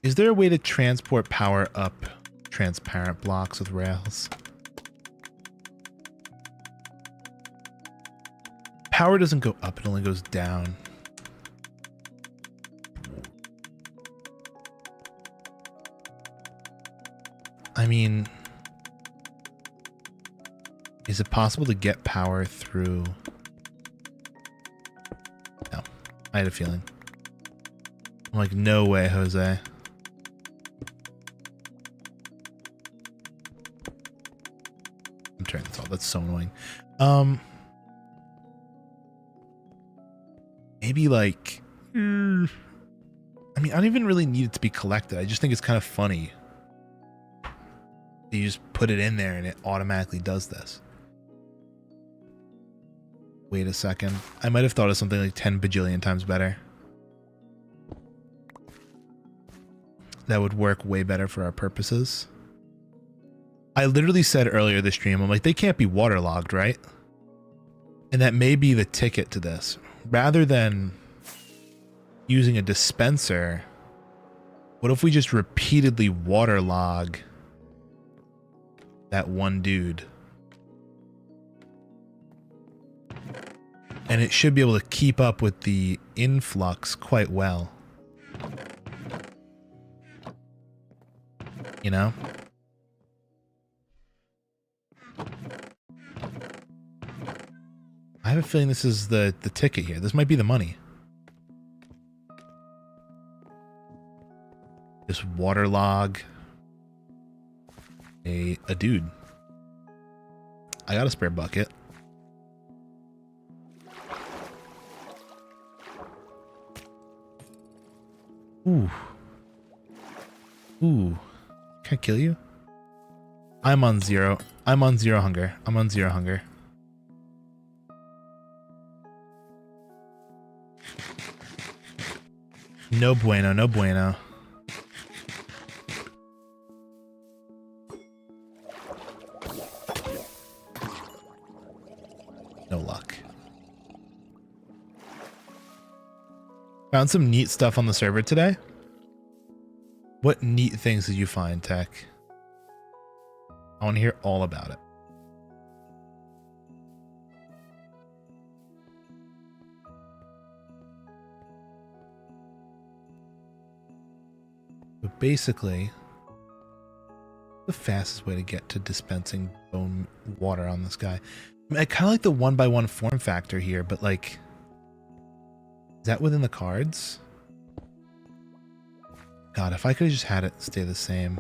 Is there a way to transport power up transparent blocks with rails? Power doesn't go up, it only goes down. I mean, is it possible to get power through? No, I had a feeling. I'm like, no way, Jose. I'm turning this off. That's so annoying. maybe like, I mean, I don't even really need it to be collected. I just think it's kind of funny. You just put it in there and it automatically does this. Wait a second. I might have thought of something like 10 bajillion times better. That would work way better for our purposes. I literally said earlier this stream, I'm like, they can't be waterlogged, right? And that may be the ticket to this. Rather than using a dispenser, what if we just repeatedly waterlog that one dude? And it should be able to keep up with the influx quite well. You know? I have a feeling this is the ticket here. This might be the money. Just waterlog a dude. I got a spare bucket. Ooh. Ooh. Can I kill you? I'm on zero. I'm on zero hunger. I'm on zero hunger. No bueno, no bueno. No luck. Found some neat stuff on the server today. What neat things did you find, Tech? I want to hear all about it. But basically, the fastest way to get to dispensing bone water on this guy. I mean, I kind of like the 1x1 form factor here, but like, is that within the cards? God, if I could have just had it stay the same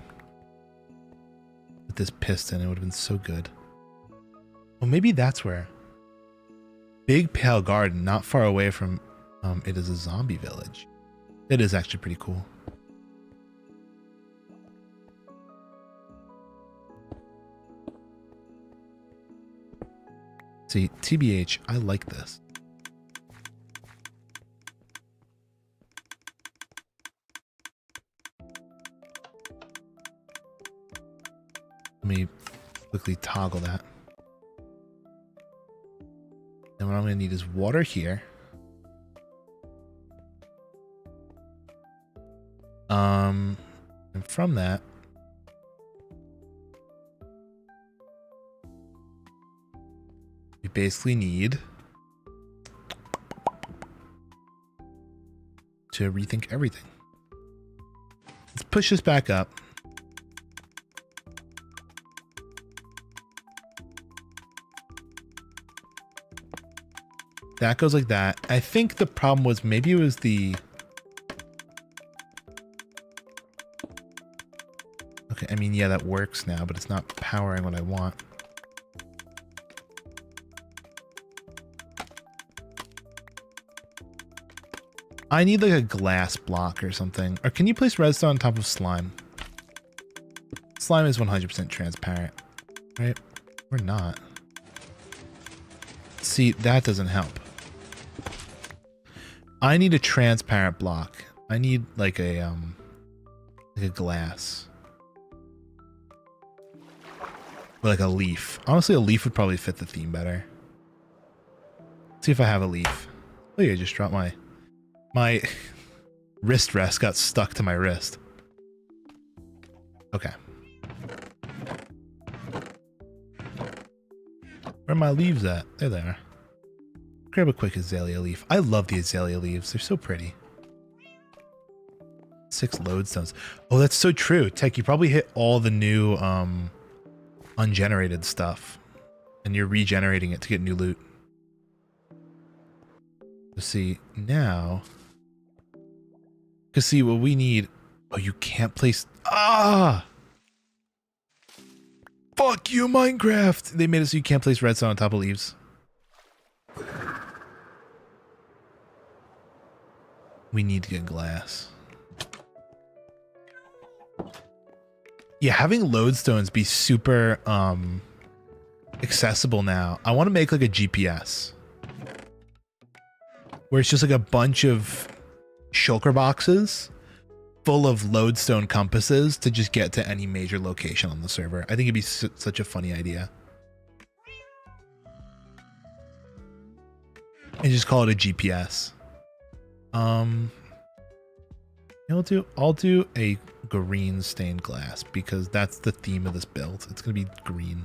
with this piston, it would have been so good. Well, maybe that's where. Big Pale Garden, not far away from it is a zombie village. It is actually pretty cool. See, TBH, I like this. Let me quickly toggle that. And what I'm going to need is water here. And from that, we basically need to rethink everything. Let's push this back up. That goes like that. I think the problem was maybe it was the... Okay, I mean, yeah, that works now, but it's not powering what I want. I need like a glass block or something. Or can you place redstone on top of slime? Slime is 100% transparent, right? Or not. See, that doesn't help. I need a transparent block. I need like a glass. Or like a leaf. Honestly, a leaf would probably fit the theme better. Let's see if I have a leaf. Oh yeah, I just dropped my wrist rest got stuck to my wrist. Okay. Where are my leaves at? There they are. Grab a quick azalea leaf. I love the azalea leaves. They're so pretty. 6 lodestones. Oh, that's so true. Tech, you probably hit all the new ungenerated stuff. And you're regenerating it to get new loot. Let's see, now... Because see, what we need... Oh, you can't place... Ah! Fuck you, Minecraft! They made it so you can't place redstone on top of leaves. We need to get glass. Yeah, having lodestones be super accessible now. I want to make like a GPS where it's just like a bunch of shulker boxes full of lodestone compasses to just get to any major location on the server. I think it'd be such a funny idea. And just call it a GPS. I'll do a green stained glass because that's the theme of this build. It's gonna be green.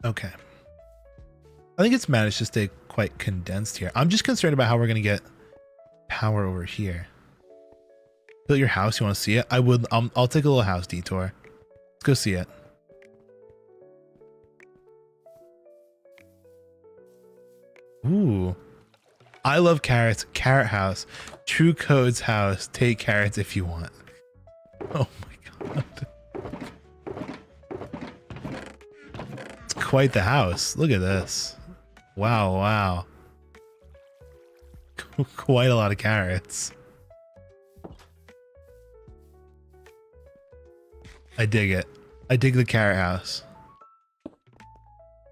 Okay. I think it's managed to stay quite condensed here. I'm just concerned about how we're going to get power over here. Build your house. You want to see it? I would. I'll take a little house detour. Let's go see it. Ooh. I love carrots. Carrot house. True Code's house. Take carrots if you want. Oh my god. It's quite the house. Look at this. Wow, wow. Quite a lot of carrots. I dig it. I dig the carrot house.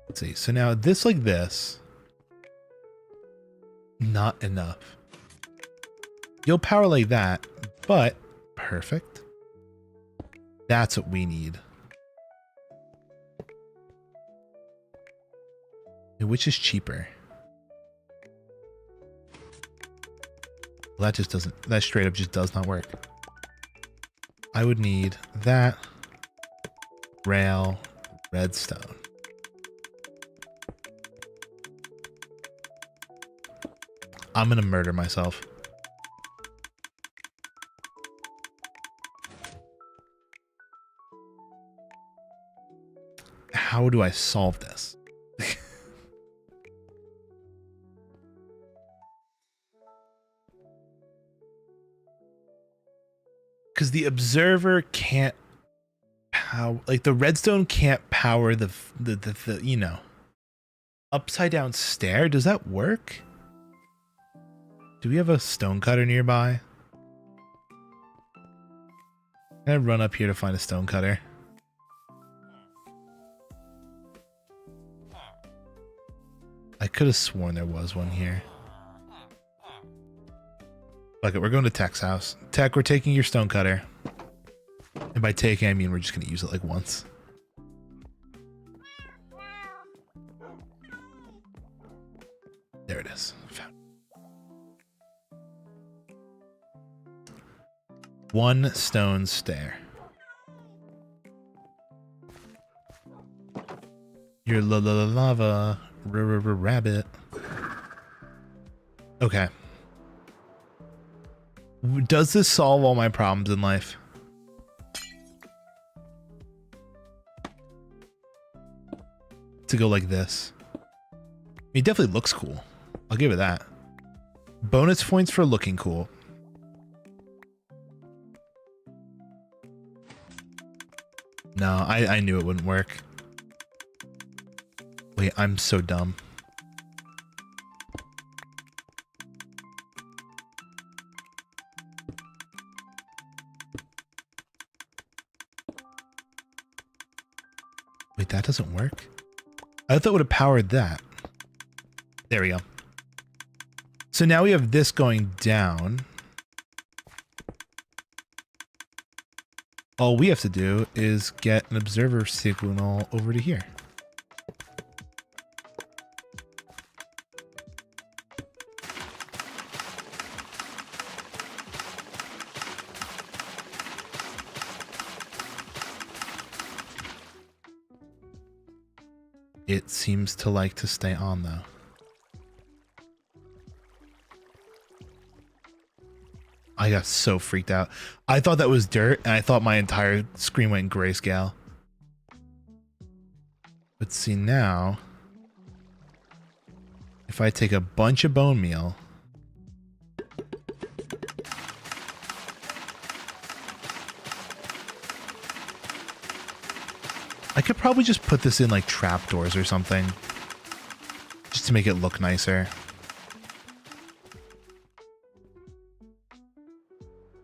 Let's see. So now this like this. Not enough. You'll power like that, but perfect. That's what we need. Which is cheaper? Well, that just doesn't, that straight up just does not work. I would need that, rail, redstone. I'm gonna murder myself. How do I solve this? Because the observer can't power, like the redstone can't power the you know, upside down stair. Does that work? Do we have a stone cutter nearby? Can I run up here to find a stone cutter? I could have sworn there was one here. Fuck it, we're going to Tech's house. Tech, we're taking your stone cutter. And by taking, I mean we're just going to use it like once. There it is. Found it. One stone stair. Your lava rabbit. Okay. Does this solve all my problems in life? To go like this. It definitely looks cool. I'll give it that. Bonus points for looking cool. No, I knew it wouldn't work. Wait, I'm so dumb. Wait, that doesn't work? I thought it would have powered that. There we go. So now we have this going down. All we have to do is get an observer signal over to here. It seems to like to stay on though. I got so freaked out. I thought that was dirt and I thought my entire screen went grayscale. But see now, if if I take a bunch of bone meal, I could probably just put this in like trapdoors or something, just to make it look nicer.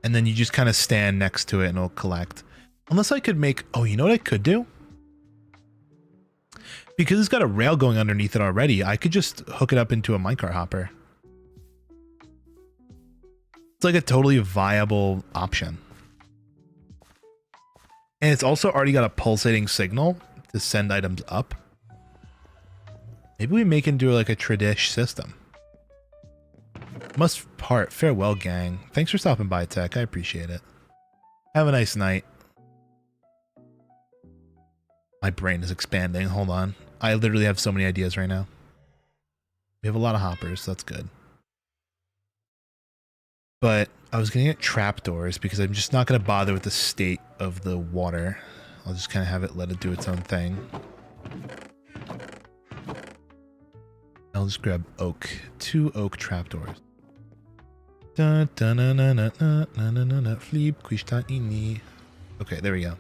And then you just kind of stand next to it and it'll collect. Unless I could make, oh, you know what I could do? Because it's got a rail going underneath it already, I could just hook it up into a minecart hopper. It's like a totally viable option. And it's also already got a pulsating signal to send items up. Maybe we make it into like a tradish system. Must part. Farewell, gang. Thanks for stopping by, Tech. I appreciate it. Have a nice night. My brain is expanding. Hold on. I literally have so many ideas right now. We have a lot of hoppers, so that's good. But I was going to get trapdoors because I'm just not going to bother with the state of the water. I'll just kind of have it let it do its own thing. I'll just grab oak. 2 oak trapdoors. Okay, there we go.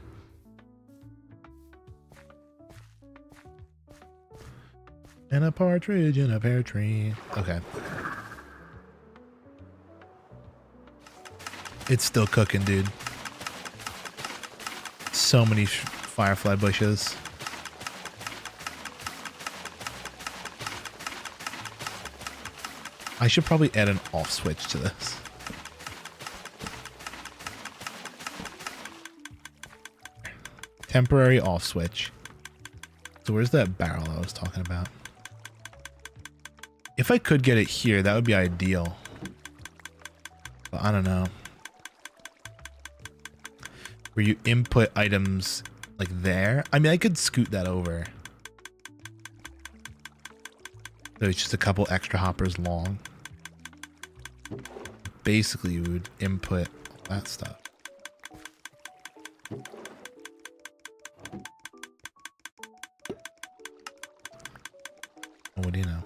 And a partridge in a pear tree. Okay. It's still cooking, dude. So many firefly bushes. I should probably add an off switch to this. Temporary off switch. So where's that barrel I was talking about? If I could get it here, that would be ideal. But I don't know. Where you input items like there. I mean, I could scoot that over. So it's just a couple extra hoppers long. Basically, you would input all that stuff. What do you know?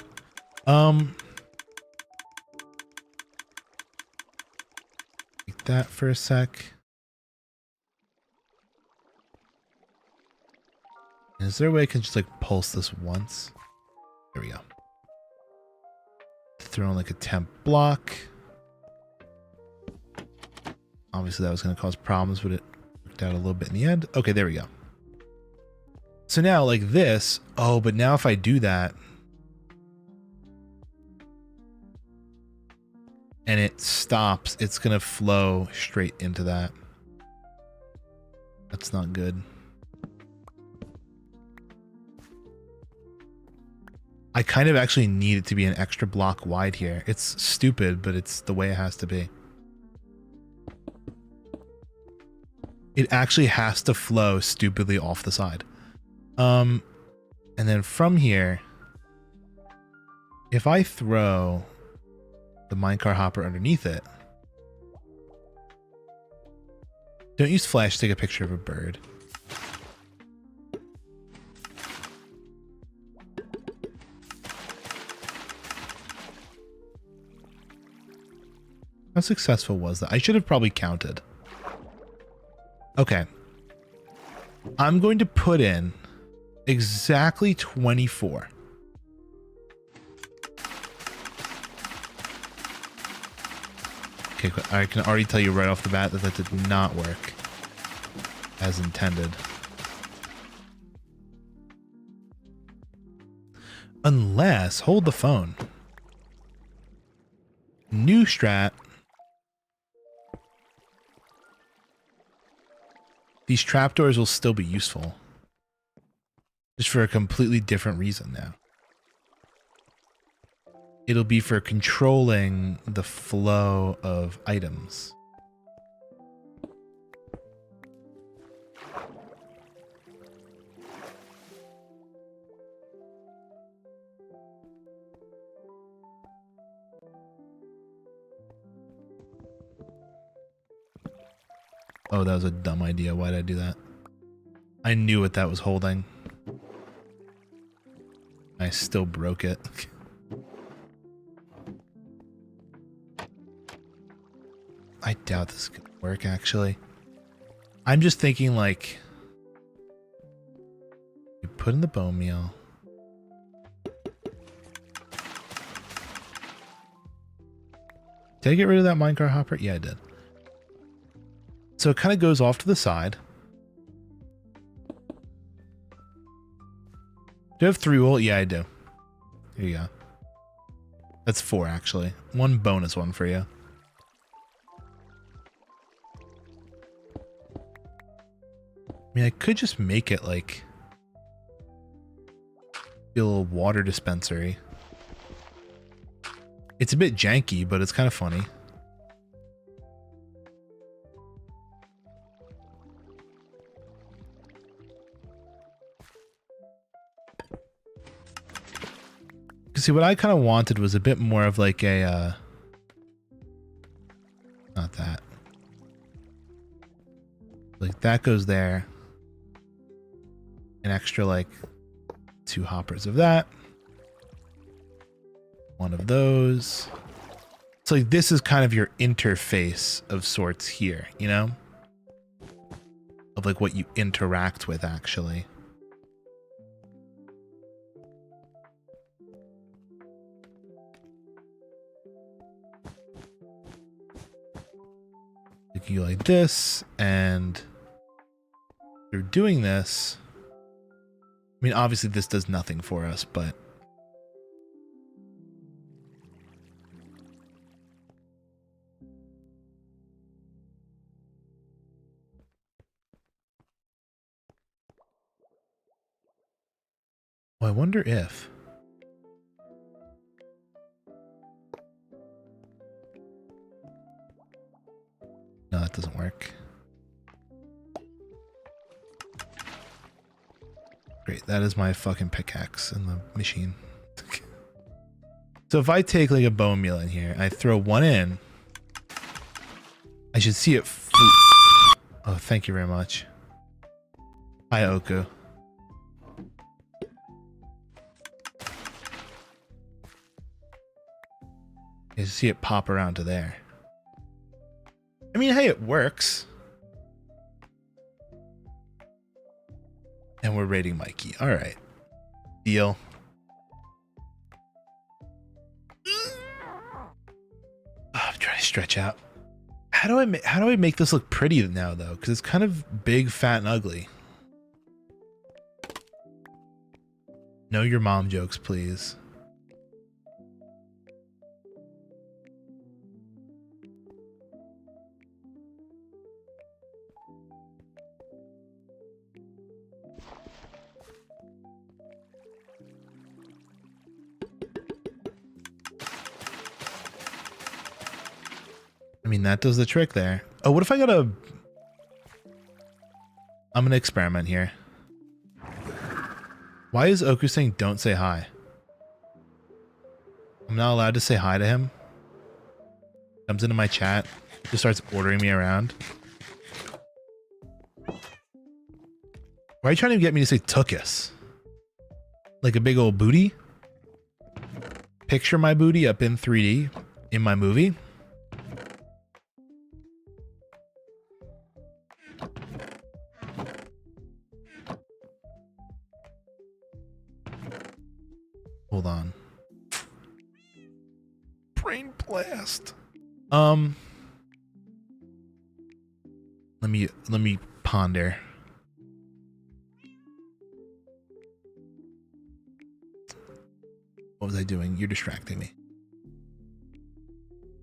Take that for a sec. Is there a way I can just like pulse this once? There we go. Throw in like a temp block. Obviously that was going to cause problems, but it worked out a little bit in the end. Okay, there we go. So now like this, oh, but now if I do that and it stops, it's going to flow straight into that. That's not good. I kind of actually need it to be an extra block wide here. It's stupid, but it's the way it has to be. It actually has to flow stupidly off the side. And then from here, if I throw the minecart hopper underneath it, don't use flash to take a picture of a bird. How successful was that? I should have probably counted. Okay. I'm going to put in exactly 24. Okay, I can already tell you right off the bat that that did not work as intended. Unless, hold the phone. New strat. These trapdoors will still be useful. Just for a completely different reason now. It'll be for controlling the flow of items. Oh, that was a dumb idea. Why did I do that? I knew what that was holding. I still broke it. I doubt this is gonna work, actually. I'm just thinking, like, you put in the bone meal. Did I get rid of that minecart hopper? Yeah, I did. So it kind of goes off to the side. Do you have 3 wool? Yeah, I do. Here you go. That's 4, actually. 1 bonus one for you. I mean, I could just make it like be a little water dispensary. It's a bit janky, but it's kind of funny. See, what I kind of wanted was a bit more of like a, not that. Like that goes there. An extra like 2 hoppers of that. 1 of those. So like this is kind of your interface of sorts here, you know? Of like what you interact with actually. You like this, and through doing this, I mean, obviously this does nothing for us, but well, I wonder if no, that doesn't work. Great, that is my fucking pickaxe in the machine. So if I take like a bone meal in here, I throw 1 in, I should see it. Oh, thank you very much. Hi, Oku. You see it pop around to there. I mean, hey, it works. And we're raiding Mikey. All right. Deal. Oh, I'm trying to stretch out. How do I make this look pretty now though? Because it's kind of big, fat, and ugly. No your mom jokes, please. I mean, that does the trick there. Oh, what if I got a... I'm going to experiment here. Why is Oku saying don't say hi? I'm not allowed to say hi to him. Comes into my chat. Just starts ordering me around. Why are you trying to get me to say tuchus? Like a big old booty? Picture my booty up in 3D in my movie. Hold on. Brain blast. Let me ponder. What was I doing? You're distracting me.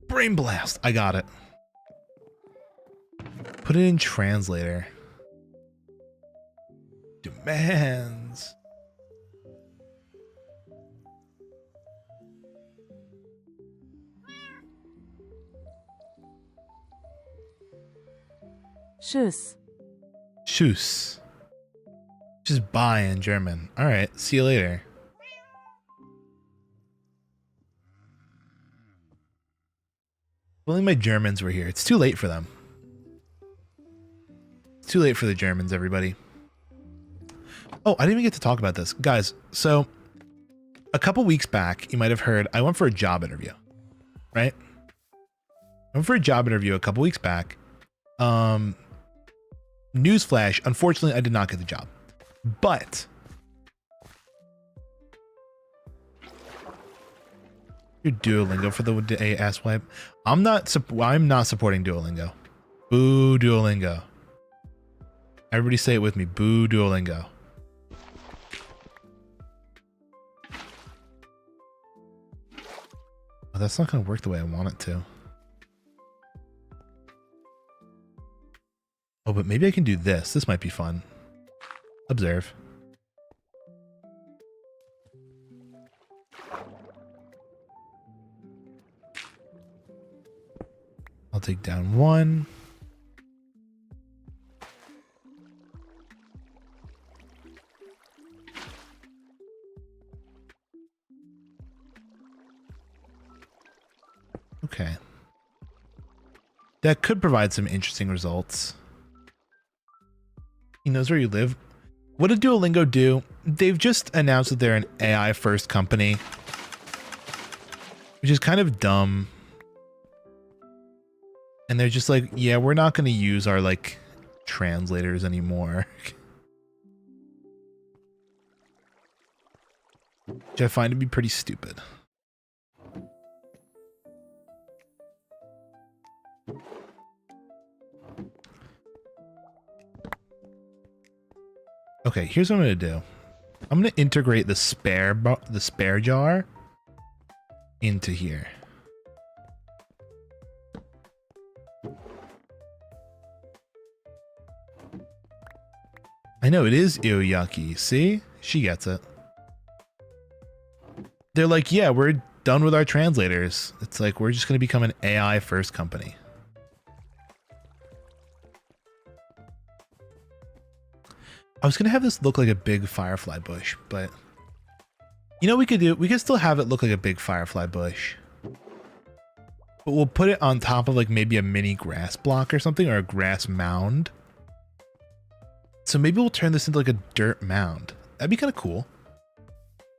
Brain blast. I got it. Put it in translator. Demands. Tschüss. Tschüss. Just bye in German. All right. See you later. If only my Germans were here. It's too late for them. It's too late for the Germans, everybody. Oh, I didn't even get to talk about this. Guys, so a couple weeks back, you might have heard, I went for a job interview, right? I went for a job interview a couple weeks back. Newsflash, unfortunately, I did not get the job. But your Duolingo for the day ass wipe. I'm not supporting Duolingo. Boo Duolingo. Everybody say it with me. Boo Duolingo. Oh, that's not going to work the way I want it to. Oh, but maybe I can do this. This might be fun. Observe. I'll take down one. Okay. That could provide some interesting results. He knows where you live. What did Duolingo do? They've just announced that they're an AI first company, which is kind of dumb. And they're just like, yeah, we're not going to use our like translators anymore. Which I find to be pretty stupid. Okay, here's what I'm going to do. I'm going to integrate the spare jar into here. I know, it is yucky. See? She gets it. They're like, yeah, we're done with our translators. It's like, we're just going to become an AI first company. I was going to have this look like a big firefly bush, but you know what we could do? We could still have it look like a big firefly bush. But we'll put it on top of like maybe a mini grass block or something, or a grass mound. So maybe we'll turn this into like a dirt mound. That'd be kind of cool.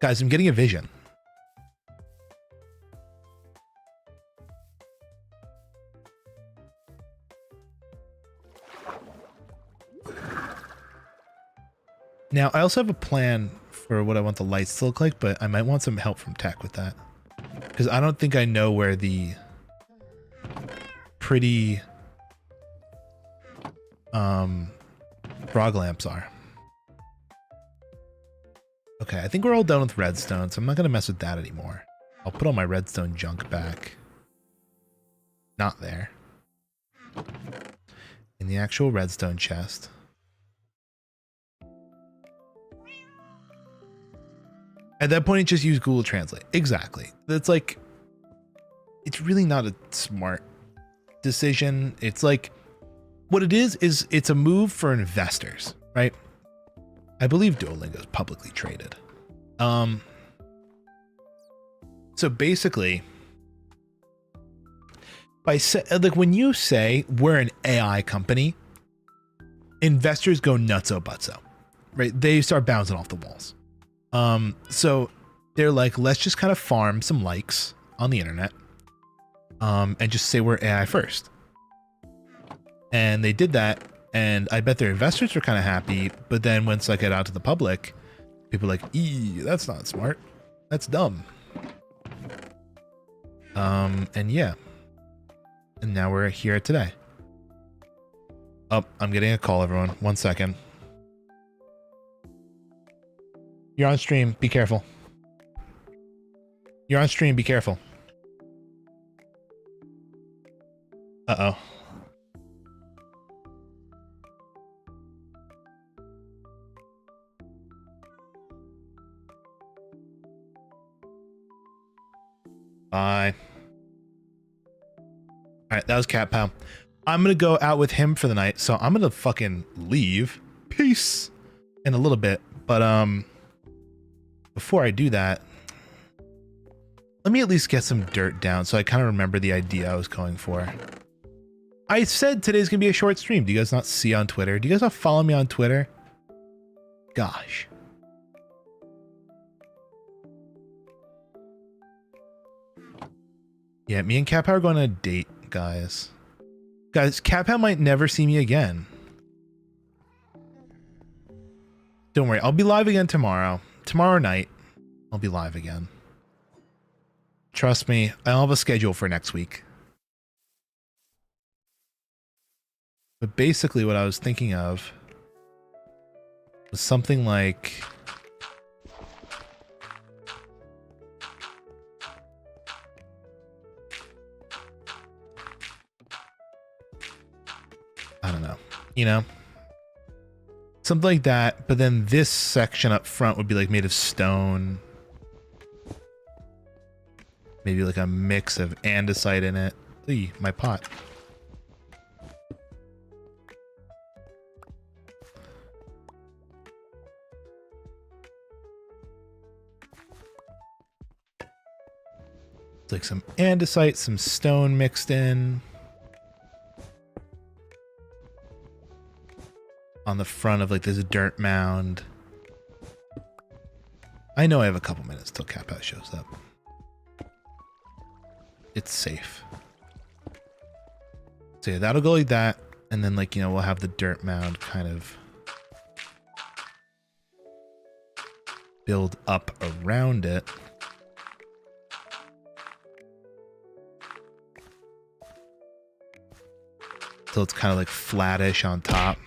Guys, I'm getting a vision. Now, I also have a plan for what I want the lights to look like, but I might want some help from tech with that. Because I don't think I know where the pretty frog lamps are. Okay, I think we're all done with redstone, so I'm not going to mess with that anymore. I'll put all my redstone junk back. Not there. In the actual redstone chest. At that point, just use Google Translate. Exactly. That's like, it's really not a smart decision. It's like, what it is it's a move for investors, right? I believe Duolingo is publicly traded. So basically, like when you say we're an AI company, investors go nutso butso, right? They start bouncing off the walls. So they're like, let's just kind of farm some likes on the internet, and just say we're AI first. And they did that, and I bet their investors were kind of happy. But then once I get out to the public, people are like, that's not smart. That's dumb. And yeah. And now we're here today. Oh, I'm getting a call, everyone. 1 second. You're on stream. Be careful. You're on stream. Be careful. Uh-oh. Bye. All right, that was Cat Pal. I'm going to go out with him for the night, so I'm going to fucking leave. Peace. In a little bit, but before I do that, let me at least get some dirt down so I kind of remember the idea I was going for. I said today's going to be a short stream. Do you guys not see on Twitter? Do you guys not follow me on Twitter? Gosh. Yeah, me and Cat Power are going on a date, guys. Guys, Capel might never see me again. Don't worry, I'll be live again tomorrow. Tomorrow night, I'll be live again. Trust me, I'll have a schedule for next week. But basically what I was thinking of was something like... I don't know, you know? Something like that, but then this section up front would be like made of stone. Maybe like a mix of andesite in it. Eey, my pot. It's like some andesite, some stone mixed in. On the front of like this dirt mound. I know I have a couple minutes till Capel shows up. It's safe. So yeah, that'll go like that. And then like, you know, we'll have the dirt mound kind of build up around it. So it's kind of like flattish on top.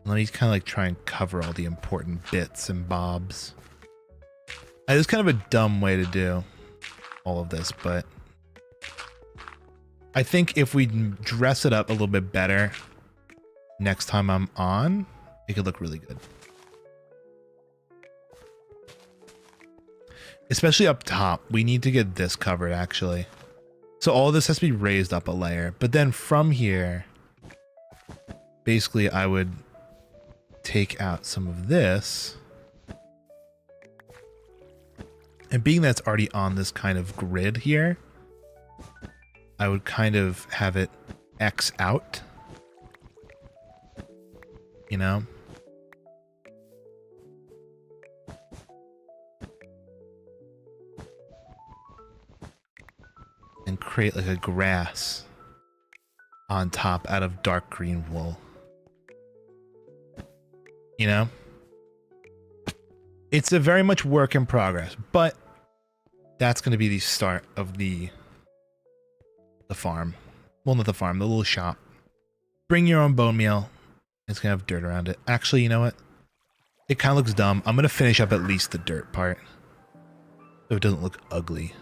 Let me kind of like try and cover all the important bits and bobs. It's kind of a dumb way to do all of this, but I think if we dress it up a little bit better next time I'm on, it could look really good. Especially up top, we need to get this covered actually. So all of this has to be raised up a layer, but then from here, basically I would take out some of this, and being that's already on this kind of grid here, I would kind of have it X out, you know? And create like a grass on top out of dark green wool. You know, it's a very much work in progress, but that's going to be the start of the farm. Well, not the farm, the little shop. Bring your own bone meal. It's going to have dirt around it. Actually, you know what? It kind of looks dumb. I'm going to finish up at least the dirt part, so it doesn't look ugly.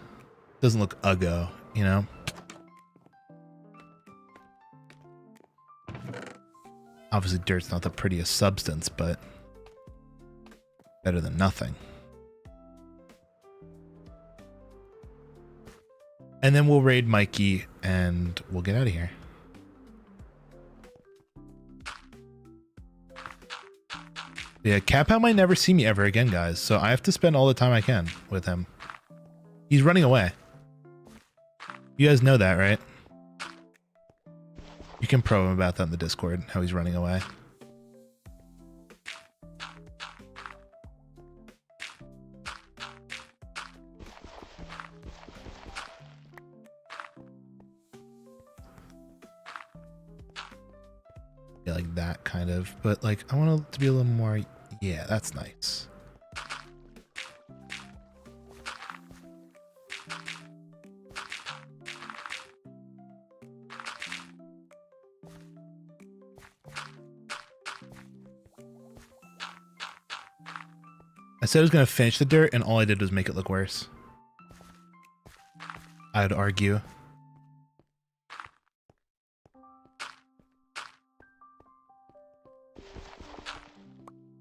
It doesn't look uggo, you know? Obviously, dirt's not the prettiest substance, but better than nothing. And then we'll raid Mikey and we'll get out of here. Yeah, Capel might never see me ever again, guys, so I have to spend all the time I can with him. He's running away. You guys know that, right? You can probe him about that in the Discord, how he's running away. Yeah, like that kind of, but like I want it to be a little more, yeah, that's nice. I said I was going to finish the dirt, and all I did was make it look worse. I would argue.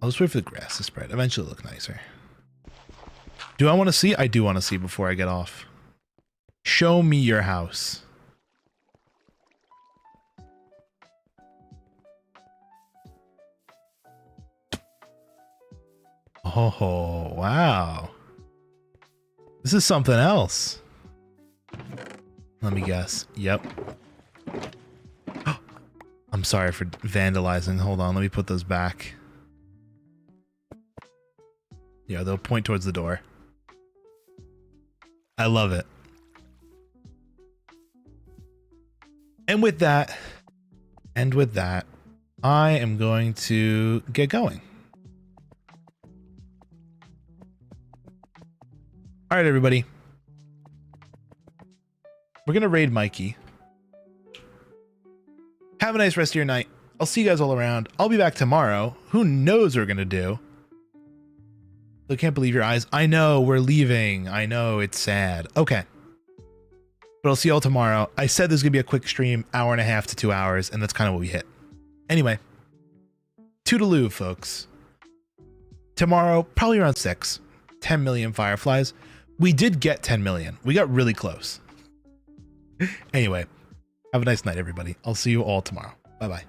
I'll just wait for the grass to spread. Eventually it'll look nicer. Do I want to see? I do want to see before I get off. Show me your house. Oh, wow. This is something else. Let me guess. Yep. I'm sorry for vandalizing. Hold on, let me put those back. You know, they'll point towards the door. I love it. And with that, I am going to get going. All right, everybody. We're going to raid Mikey. Have a nice rest of your night. I'll see you guys all around. I'll be back tomorrow. Who knows what we're going to do? I can't believe your eyes. I know, we're leaving. I know, it's sad. Okay. But I'll see you all tomorrow. I said there's going to be a quick stream, 1.5 to 2 hours, and that's kind of what we hit. Anyway. Toodaloo, folks. Tomorrow, probably around 6. 10 million fireflies. We did get 10 million. We got really close. Anyway, have a nice night, everybody. I'll see you all tomorrow. Bye-bye.